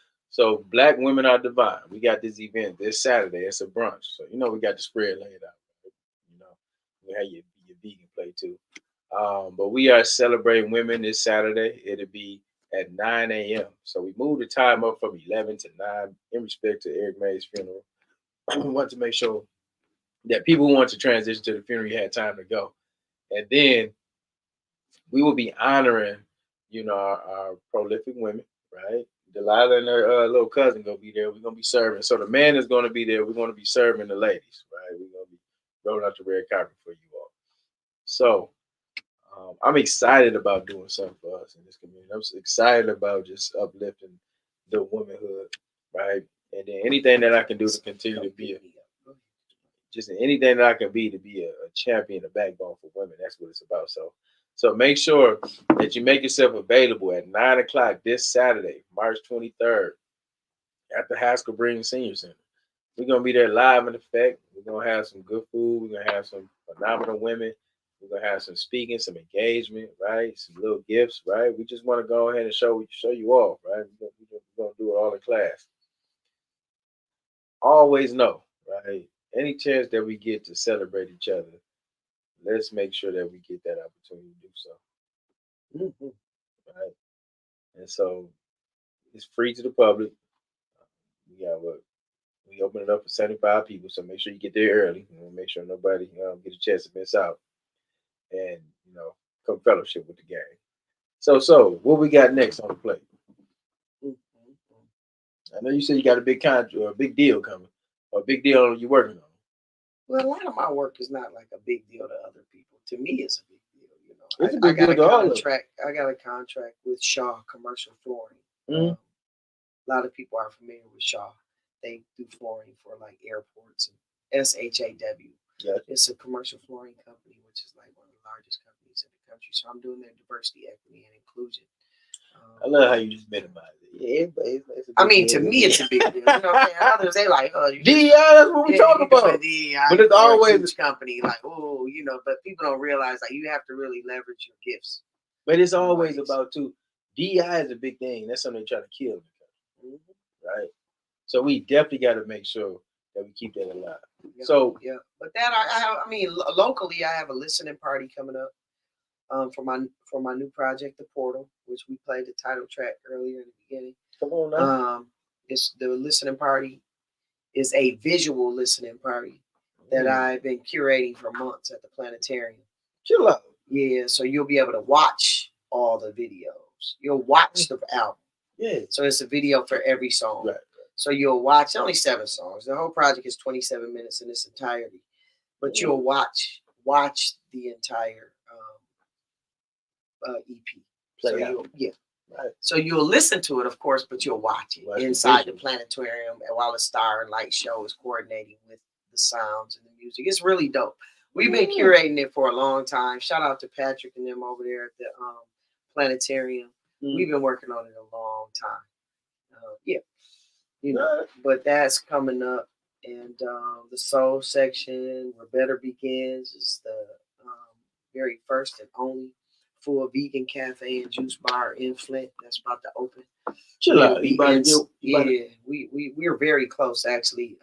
Black Women Are Divine. We got this event this Saturday. It's a brunch. So we got the spread laid out. We have your vegan plate too. But we are celebrating women this Saturday. It'll be at 9 a.m. So we moved the time up from 11 to 9 in respect to Eric May's funeral. We want to make sure that people who want to transition to the funeral, you had time to go. And then we will be honoring, our prolific women, right? Delilah and her little cousin gonna be there. We're gonna be serving. So the man is gonna be there. We're gonna be serving the ladies, right? We're gonna be rolling out the red carpet for you all. So I'm excited about doing something for us in this community. I'm excited about just uplifting the womanhood, right? And then anything that I can do to continue to be anything that I can be to be a champion, a backbone for women. That's what it's about. So make sure that you make yourself available at 9 o'clock this Saturday, March 23rd, at the Haskell Breen Senior Center. We're going to be there live in effect. We're going to have some good food. We're going to have some phenomenal women. We're going to have some speaking, some engagement, right? Some little gifts, right? We just want to go ahead and show you off, right? We're going to do it all in class. Always know, right? Any chance that we get to celebrate each other, let's make sure that we get that opportunity to do so. Right? And so it's free to the public. We open it up for 75 people, so make sure you get there early. Make sure nobody get a chance to miss out. And, come fellowship with the gang. So what we got next on the plate? I know you said you got a big contract or a big deal coming, or a big deal you're working on. Well, a lot of my work is not like a big deal to other people. To me, it's a big deal. It's a big deal to all of them. I got a contract with Shaw Commercial Flooring. A lot of people are familiar with Shaw. They do flooring for like airports and SHAW. Yeah. It's a commercial flooring company, which is like one of the largest companies in the country. So I'm doing their diversity, equity, and inclusion. I love how you just minimize it. Yeah, to me, it's a big deal. You know what I'm saying? Others, they like, DEI, that's what we're talking about. DEI, but it's always a company, like, but people don't realize like you have to really leverage your gifts. But it's always about too. DEI is a big thing. That's something they're trying to kill in the country, right? So we definitely got to make sure that we keep that alive. Yeah, So yeah, but that I have. I mean, locally, I have a listening party coming up for my new project, The Portal, which we played the title track earlier in the beginning. come on now. It's the listening party is a visual listening party that I've been curating for months at the planetarium. Chill out. Yeah, so you'll be able to watch all the videos. You'll watch the album. Yeah. So it's a video for every song. Right. So you'll watch only 7 songs. The whole project is 27 minutes in its entirety, but you'll watch the entire EP. Right. So you'll listen to it, of course, but you'll watch it inside the planetarium, and while the Star and Light show is coordinating with the sounds and the music. It's really dope. We've been curating it for a long time. Shout out to Patrick and them over there at the planetarium. We've been working on it a long time. But that's coming up, and the soul section where Better Begins is the very first and only full vegan cafe and juice bar in Flint that's about to open. Chill out. We're very close actually.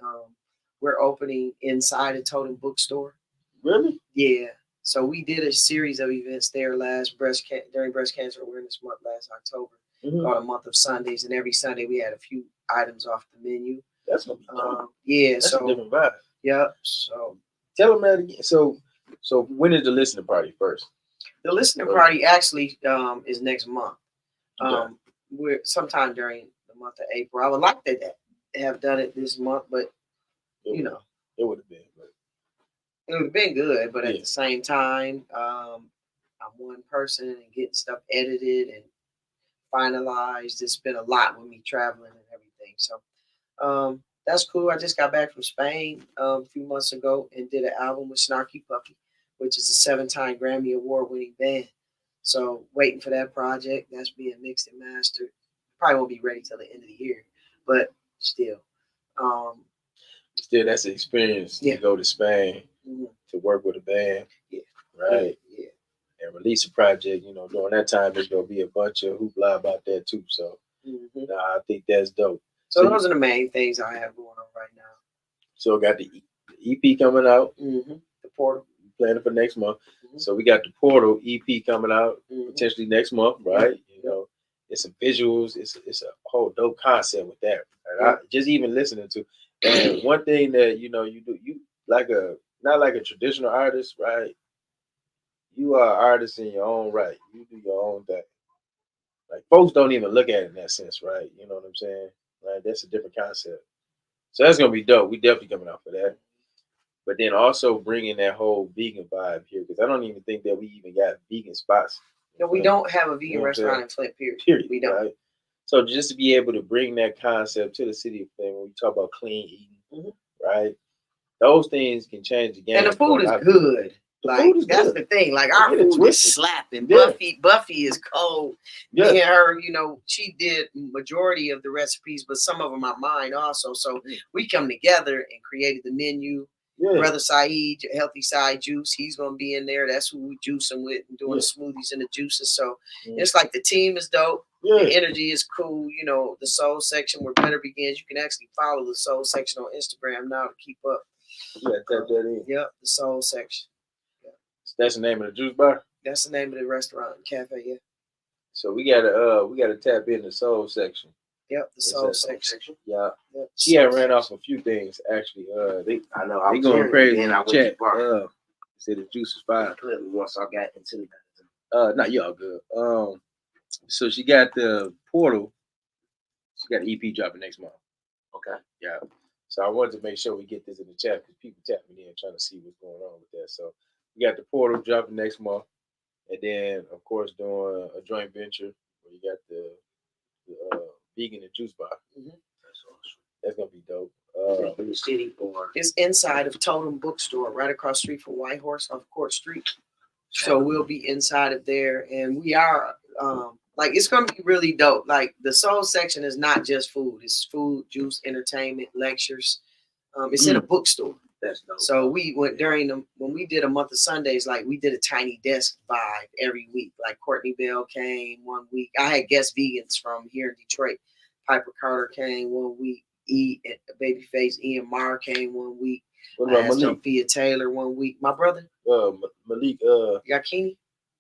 We're opening inside a Totem bookstore. Really? Yeah. So we did a series of events there during Breast Cancer Awareness Month last October, called a Month of Sundays, and every Sunday we had a few items off the menu. That's gonna be dope. That's a different vibe. Yeah. So tell them that again. So when is the listening party first? The listening party actually is next month. We're sometime during the month of April. I would like to have done it this month, but it would have been. It would have been good, but at the same time, I'm one person and getting stuff edited and finalized. It's been a lot with me traveling and everything. So that's cool. I just got back from Spain a few months ago and did an album with Snarky Puppy, which is a 7-time Grammy Award-winning band. So waiting for that project. That's being mixed and mastered. Probably won't be ready till the end of the year, but still. Still, that's an experience to go to Spain to work with a band. Yeah. Right. Yeah. And release a project. During that time, there's going to be a bunch of hoopla about that too. So I think that's dope. So those are the main things I have going on right now. So got the EP coming out. The Portal. Planning for next month. So we got the Portal EP coming out potentially next month, right? It's some visuals. It's a whole dope concept with that. Right? Just even listening to. And one thing that you do, you not like a traditional artist, right? You are an artist in your own right. You do your own thing. Like folks don't even look at it in that sense, right? You know what I'm saying? Right? That's a different concept. So that's gonna be dope. We definitely coming out for that. But then also bringing that whole vegan vibe here, because I don't even think that we even got vegan spots. No, we don't have a vegan restaurant in Flint, period. We don't. Right? So just to be able to bring that concept to the city of Flint, when we talk about clean eating, right? Those things can change the game. And the food is good. That's the thing. Like our food is slapping. Buffy is cold. Me and her, she did majority of the recipes, but some of them are mine also. So we come together and created the menu. Brother Saeed, Healthy Side Juice, he's gonna be in there. That's who we juicing with and doing the smoothies and the juices. So it's like the team is dope. The energy is cool. The soul section where Better Begins. You can actually follow the soul section on Instagram now to keep up. Tap that in. Yep, the soul section. That's the name of the juice bar? That's the name of the restaurant and cafe, yeah. So we gotta tap in the soul section. Yep, the soul section. Yeah. She had ran off a few things actually. They going crazy in the chat. Said the juice is fire. Once I got into the not y'all good. So she got the Portal. She got the EP dropping next month. Okay. Yeah. So I wanted to make sure we get this in the chat because people tapping in trying to see what's going on with that. So we got the Portal dropping next month, and then of course doing a joint venture where you got the vegan and juice bar. That's awesome. That's gonna be dope. In the city or it's inside of Totem Bookstore, right across the street from Whitehorse off Court Street. So we'll be inside of there, and we are it's gonna be really dope. Like the soul section is not just food; it's food, juice, entertainment, lectures. It's in a bookstore. That's dope. So we went when we did a month of Sundays, like we did a tiny desk vibe every week. Like Courtney Bell came one week. I had guest vegans from here in Detroit. Piper Carter came one week. Babyface Ian Marr came 1 week. What about Malik? Sophia Taylor 1 week. My brother. Malik. You got Kenny?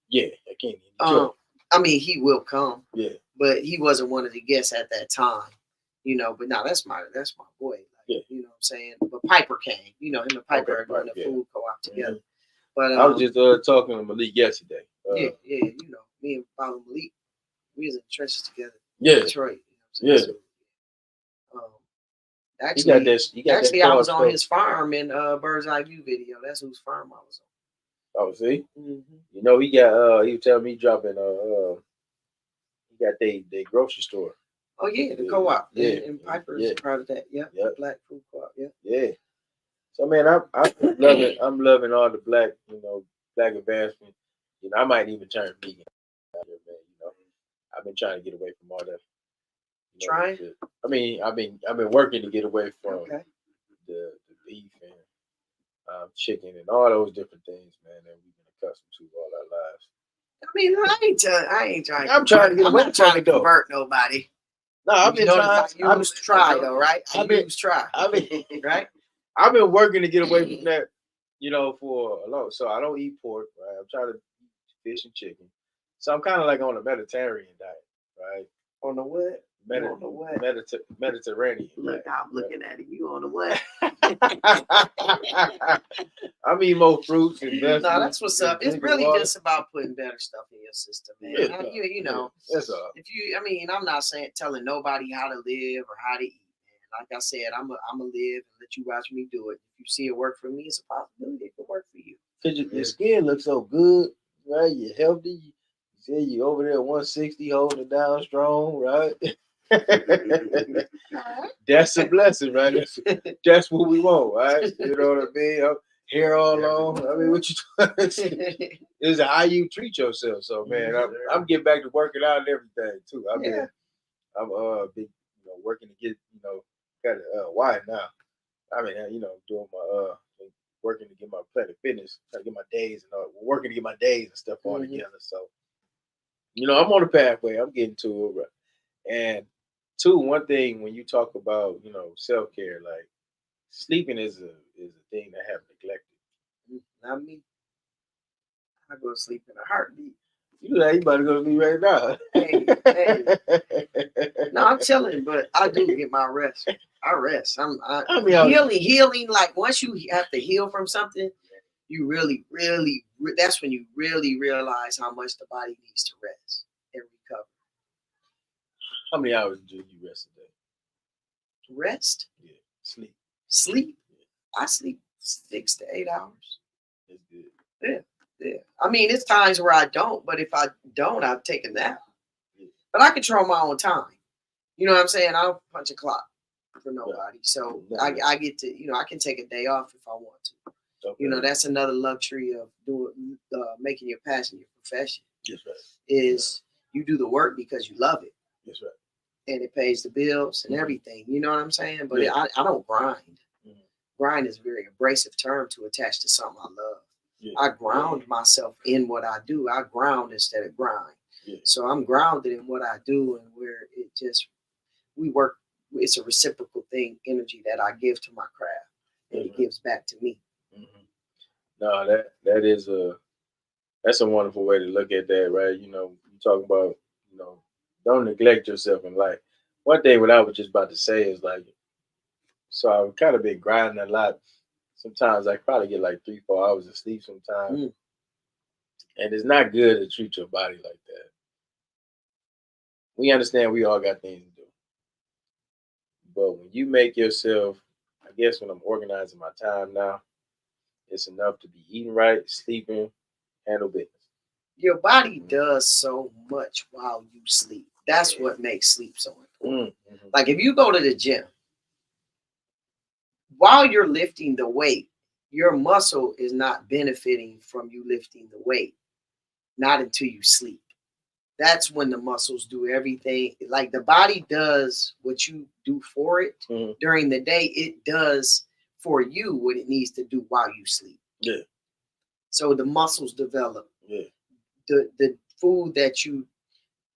Yeah, I can't. I mean, he will come. Yeah. But he wasn't one of the guests at that time. You know, but now that's my boy. Like, yeah. You know what I'm saying? But Piper came. You know, him and Piper are doing the food co-op together. Mm-hmm. But I was just talking to Malik yesterday. Yeah, you know, me and Father Malik, we was in the trenches together. Yeah. In Detroit. You know what I'm saying? So, actually, I was on his farm in Bird's Eye View video. That's whose farm I was on. Oh, see? Mm-hmm. You know, he was telling me dropping he got they grocery store. Oh yeah, the co-op. Yeah. And Piper is part of that. Yeah. The Black Food Co-op. Yeah. Yeah. So man, I'm loving all the black advancement. You know, I might even turn vegan. Man, you know, I've been trying to get away from all that. Trying? I mean, I've been working to get away from the beef and chicken and all those different things, man, that we've been accustomed to all our lives. I mean, I ain't trying. I'm trying to get away. I'm not trying to convert nobody. No, I've been trying. I was try though, right? I've been right. I've been working to get away from that, you know, for a long. So I don't eat pork, right? I'm trying to eat fish and chicken. So I'm kind of like on a Mediterranean diet, right? On the what? Mediterranean. Look, I'm looking at it. You on the what? I mean, more fruits and vegetables. No, that's what's up. It's really just about putting better stuff in your system, man. Yeah, you know, that's all. I'm not telling nobody how to live or how to eat, man. Like I said, I'm gonna live and let you watch me do it. If you see it work for me, it's a possibility it could work for you. Cause your skin looks so good, right? You're healthy. You say you over there at 160, holding it down strong, right? That's a blessing, right? That's what we want, right? You know what I mean? Hair all long. I mean, what you is how you treat yourself. So, man, I'm getting back to working out and everything too. I'm big, working to get, got a wife now. I mean, doing my working to get my Planet Fitness, trying to get my days and working to get my days and stuff all together. So, I'm on the pathway. I'm getting to it. And two, one thing when you talk about, self-care, like sleeping is a thing that I have neglected. Not me. I go to sleep in a heartbeat. You about to go to sleep right now. Hey. No, I'm chilling, but I do get my rest. I rest. I'm healing. Like once you have to heal from something, you really, that's when you really realize how much the body needs to rest and recover. How many hours do you rest a day? Rest? Yeah. Sleep? Yeah. I sleep 6 to 8 hours. That's good. Yeah. I mean, it's times where I don't, but if I don't, I'll take a nap. Yeah. But I control my own time. You know what I'm saying? I don't punch a clock for nobody. So I get to, I can take a day off if I want to. Okay. That's another luxury of doing, making your passion your profession. That's right. Is you do the work because you love it. That's right. And it pays the bills and everything. You know what I'm saying? But I don't grind. Mm-hmm. Grind is a very abrasive term to attach to something I love. Yeah. I ground myself in what I do. I ground instead of grind. Yeah. So I'm grounded in what I do and where we work. It's a reciprocal thing, energy that I give to my craft and it gives back to me. Mm-hmm. No, that's a wonderful way to look at that, right? You talk about, don't neglect yourself in life. One thing what I was just about to say is like, so I've kind of been grinding a lot. Sometimes I probably get like 3-4 hours of sleep sometimes. Mm. And it's not good to treat your body like that. We understand we all got things to do. But when you make yourself, I guess when I'm organizing my time now, it's enough to be eating right, sleeping, handle business. Your body does so much while you sleep. That's what makes sleep so important. Mm-hmm. Like if you go to the gym, while you're lifting the weight, your muscle is not benefiting from you lifting the weight, not until you sleep. That's when the muscles do everything. Like the body does what you do for it during the day. It does for you what it needs to do while you sleep. Yeah. So the muscles develop. Yeah. The food that you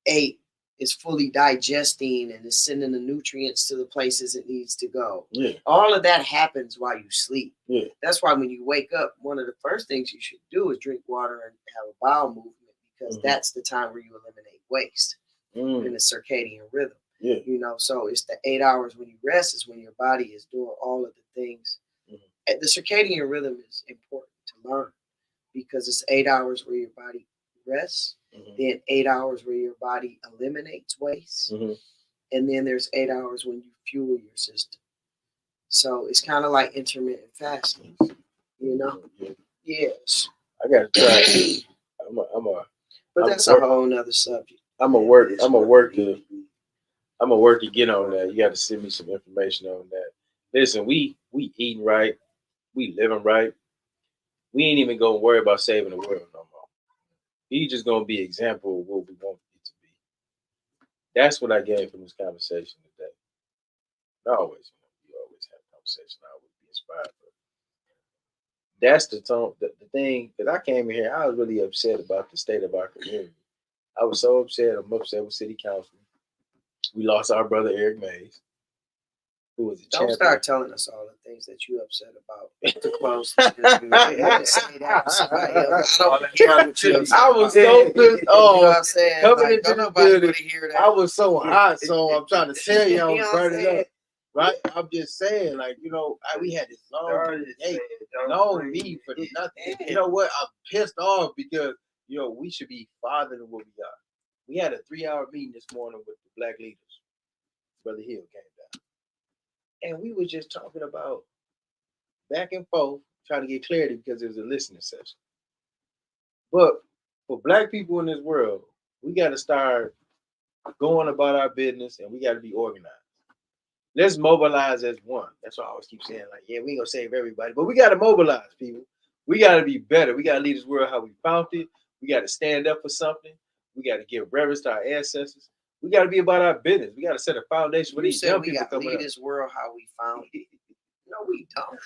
ate is fully digesting and is sending the nutrients to the places it needs to go. Yeah. All of that happens while you sleep. Yeah. That's why when you wake up, one of the first things you should do is drink water and have a bowel movement, because that's the time where you eliminate waste in the circadian rhythm. Yeah. You know, so it's the 8 hours when you rest is when your body is doing all of the things. And the circadian rhythm is important to learn because it's 8 hours where your body rests, then 8 hours where your body eliminates waste, and then there's 8 hours when you fuel your system. So it's kind of like intermittent fasting, you know? Yes. I gotta try. But that's a whole nother subject. I'm gonna work to get on that. You got to send me some information on that. Listen, we eating right, we living right. We ain't even gonna worry about saving the world no more. We just gonna be an example of what we want it to be. That's what I gained from this conversation today. You always have conversation. I always be inspired. But that's the tone, the thing. Because I came in here, I was really upset about the state of our community. I was so upset. I'm upset with City Council. We lost our brother Eric Mays, who was a champion. Don't start telling us all the things that you upset about. To close this interview. Say that to somebody else. I don't care what you upset I was so pissed You know off. what I'm saying? Coming Like, into don't the nobody building, want to hear that. I was so hot, so I'm trying to tell you, I You was know what I'm burning saying? up. Right? I'm just saying, like, you know, we had this long meeting for nothing. You know what? I'm pissed off because, you know, we should be farther than what we are. We had a 3-hour meeting this morning with the black leaders. Brother Hill came down. And we were just talking about back and forth, trying to get clarity because it was a listening session. But for black people in this world, we got to start going about our business and we got to be organized. Let's mobilize as one. That's what I always keep saying. Like, yeah, we ain't gonna save everybody, but we got to mobilize, people. We got to be better. We got to lead this world how we found it. We got to stand up for something. We got to give reverence to our ancestors. We got to be about our business. We got to set a foundation for these young people. We got to lead this world how we found it. No, we don't.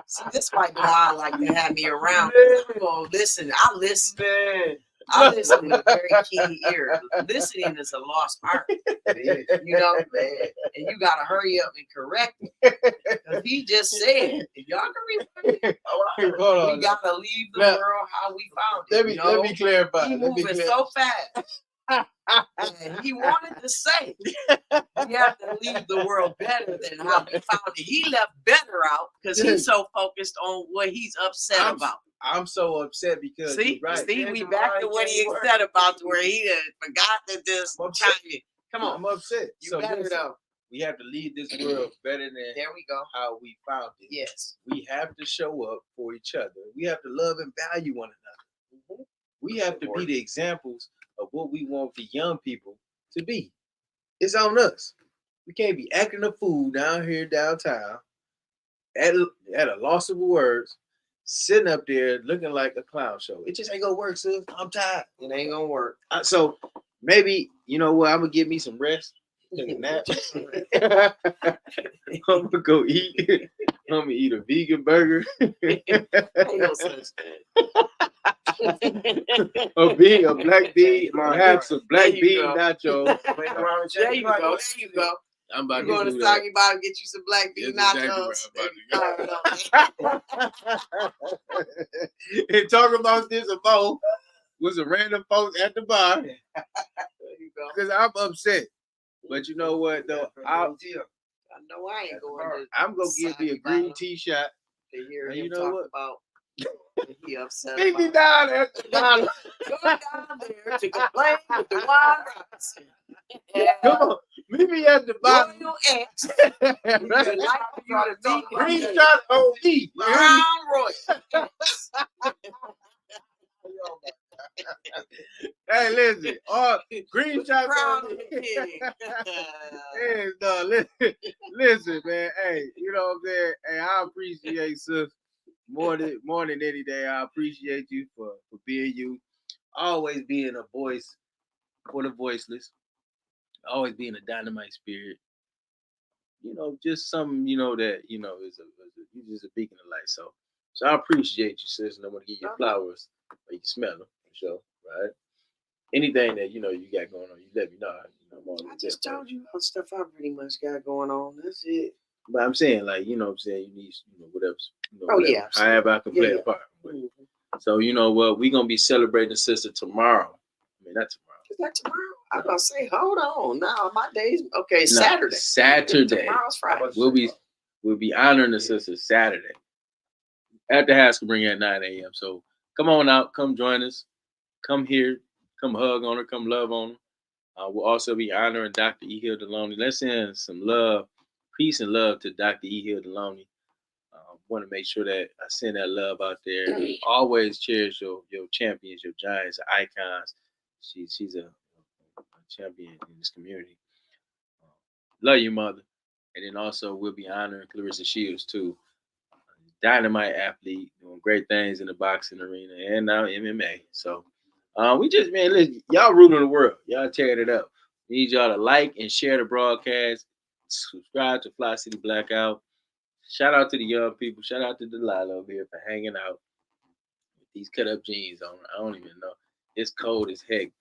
See, this is why DeWaun like to have me around. Well, listen, I listen. I listen with a very keen ear. Listening is a lost art. You know, and you gotta hurry up and correct it. Because he just said, y'all can read it. We gotta leave the world how we found it. Let me clarify. He moving so fast. And he wanted to say we have to leave the world better than how we found it. He left better out because he's so focused on what he's upset about. I'm so upset because see, we back to what he upset about, to where he forgot that this time. Come on, I'm upset. You so better though. We have to lead this world better than there we go. How we found it. Yes, we have to show up for each other. We have to love and value one another. We have to be the examples of what we want the young people to be. It's on us. We can't be acting a fool down here downtown at a loss of words, sitting up there looking like a clown show. It just ain't gonna work, sis. I'm tired. It ain't gonna work. So maybe, you know what, I'm gonna give me some rest, take a nap. I'm gonna go eat. I'm gonna eat a vegan burger. A black bean, have some black bean nachos. There you go. I'm about to go to Soggy Bar and get you some black bean nachos. And talk about this about with some random folks at the bar. Because I'm upset. But you know what though? I know I ain't going to. I'm gonna give me a green tea shot. To hear him you know talk what? About he upset. Meet me down there. Go down there to complain with DeWaun Robinson. Come on, meet me at the bar. Royale X. Like green shot on me. Brown Royale. Hey, listen, green shots on me. Hey, no, listen, man. Hey, you know what I'm saying? Hey, I appreciate sis more than any day. I appreciate you for being you, always being a voice for the voiceless, always being a dynamite spirit. You know, just something, you know, that, you know, you're just a beacon of light. So I appreciate you, sis, and I'm gonna give you flowers. You can smell them, for sure, right? anything that you got going on, you let me know. I just told you what stuff I pretty much got going on. That's it. But I'm saying, like, you need, whatever. Yeah. However I can play a part. So you know what? We're gonna be celebrating the sister tomorrow. I mean, not tomorrow. Is that tomorrow? I'm gonna say, hold on. Now my days. Okay, Saturday. Saturday. Tomorrow's Friday. We'll be honoring the sister Saturday at the Haskell Spring at 9 a.m. So come on out, come join us, come here, come hug on her, come love on her. We'll also be honoring Dr. E. Hill Deloney. Let's send some love, peace and love to Dr. E. Hill Deloney. Want to make sure that I send that love out there. Always cherish your champions, your giants, icons. She's a champion in this community. Love you, mother. And then also we'll be honoring Clarissa Shields too. Dynamite athlete, doing great things in the boxing arena and now MMA. So we just, man, listen, y'all ruling the world. Y'all tearing it up. We need y'all to like and share the broadcast. Subscribe to Fli-City Blackout. Shout out to the young people. Shout out to Delilah over here for hanging out with these cut-up jeans on. I don't even know. It's cold as heck, and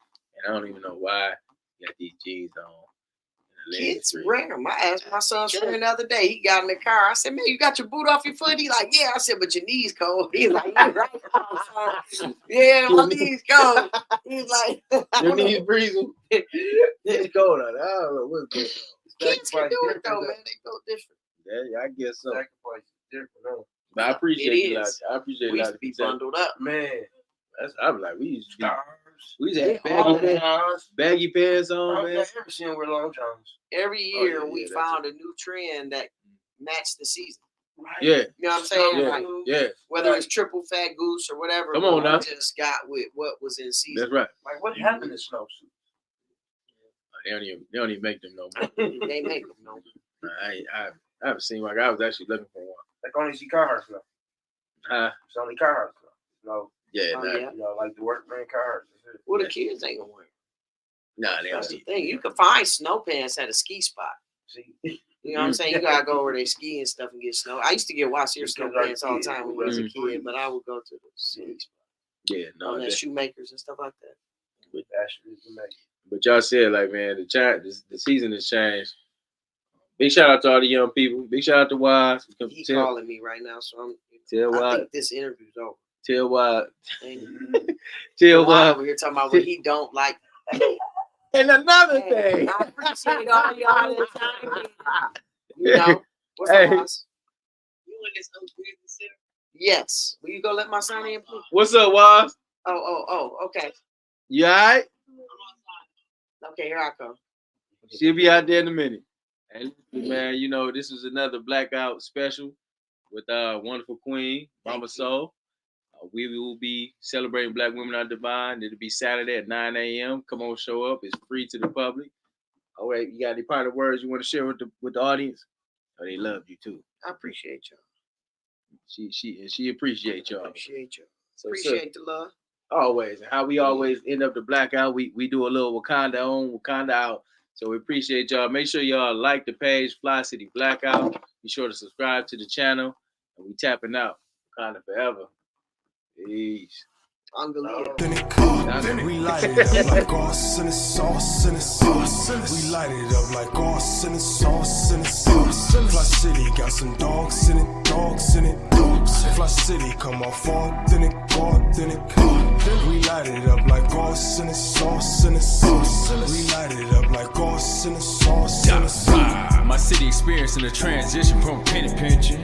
I don't even know why you got these jeans on. Kids wear them. I asked my son's friend the other day. He got in the car. I said, "Man, you got your boot off your foot?" He like, "Yeah." I said, "But your knees cold." He's like, "You right?" Yeah, my knees cold. He's like, "Your knees freezing." It's cold out there. I don't know what's going on. Kids can do it though, man. They go different. Yeah, I guess so. Sacrifice is different, huh? But I appreciate it. I appreciate we used to be bundled up, man. I'm like, we used to have baggy pants on, man. I've never seen wear long johns. Every year we found a new trend that matched the season. Right. Yeah. You know what I'm saying? Yeah. Like, Yeah. whether it's triple fat goose or whatever. Come on now. We just got with what was in season. That's right. Like, what happened to snowsuits? They don't even make them no more. They make them no more. I haven't seen one. I was actually looking for one. Like only see Carhartts now. Huh? It's only Carhartts now. No. Yeah, yeah. You know, like the workman Carhartts. Well, the kids ain't gonna wear. Nah, they That's don't. the thing. You can find snow pants at a ski spot. See, you know what I'm saying? You gotta go where they ski and stuff and get snow. I used to get Watch-Ear snow pants all the time when I was a kid, but I would go to the ski spot. Yeah, no. The shoemakers and stuff like that. But y'all said, like, man, the season has changed. Big shout out to all the young people. Big shout out to Wise. He's calling me right now, so I think this interview's over. Tell Wise. Tell Wise. We're talking about what he don't like. And another thing. I appreciate all y'all the time. You know, what's up, Wise? You in this upgrade center? Yes. Will you go let my son in, please? What's up, Wise? Oh, okay. You all right? Okay, here I come. She'll be out there in a minute. And man, you know, this was another Blackout special with our wonderful queen, Mama Soul. We will be celebrating Black Women Are Divine. It'll be Saturday at 9 a.m. Come on, show up. It's free to the public. All right, you got any final words you want to share with the audience? Oh, they love you too. I appreciate y'all. She appreciates y'all. Appreciate y'all. So, appreciate the love. Always. And how we always end up the Blackout. We do a little Wakanda on, Wakanda out. So we appreciate y'all. Make sure y'all like the page, Fli-City Blackout. Be sure to subscribe to the channel. And we tapping out. Wakanda forever. Peace. We light it up like awesome sauce and sauce. We light it up like awesome sauce and sauce. Fli-City got some dogs in it, dogs in it. Fli-City come off authentic, authentic. We light it up like awesome sauce and sauce. We light it up like awesome sauce and sauce. My city experiencing a transition from penny pinching.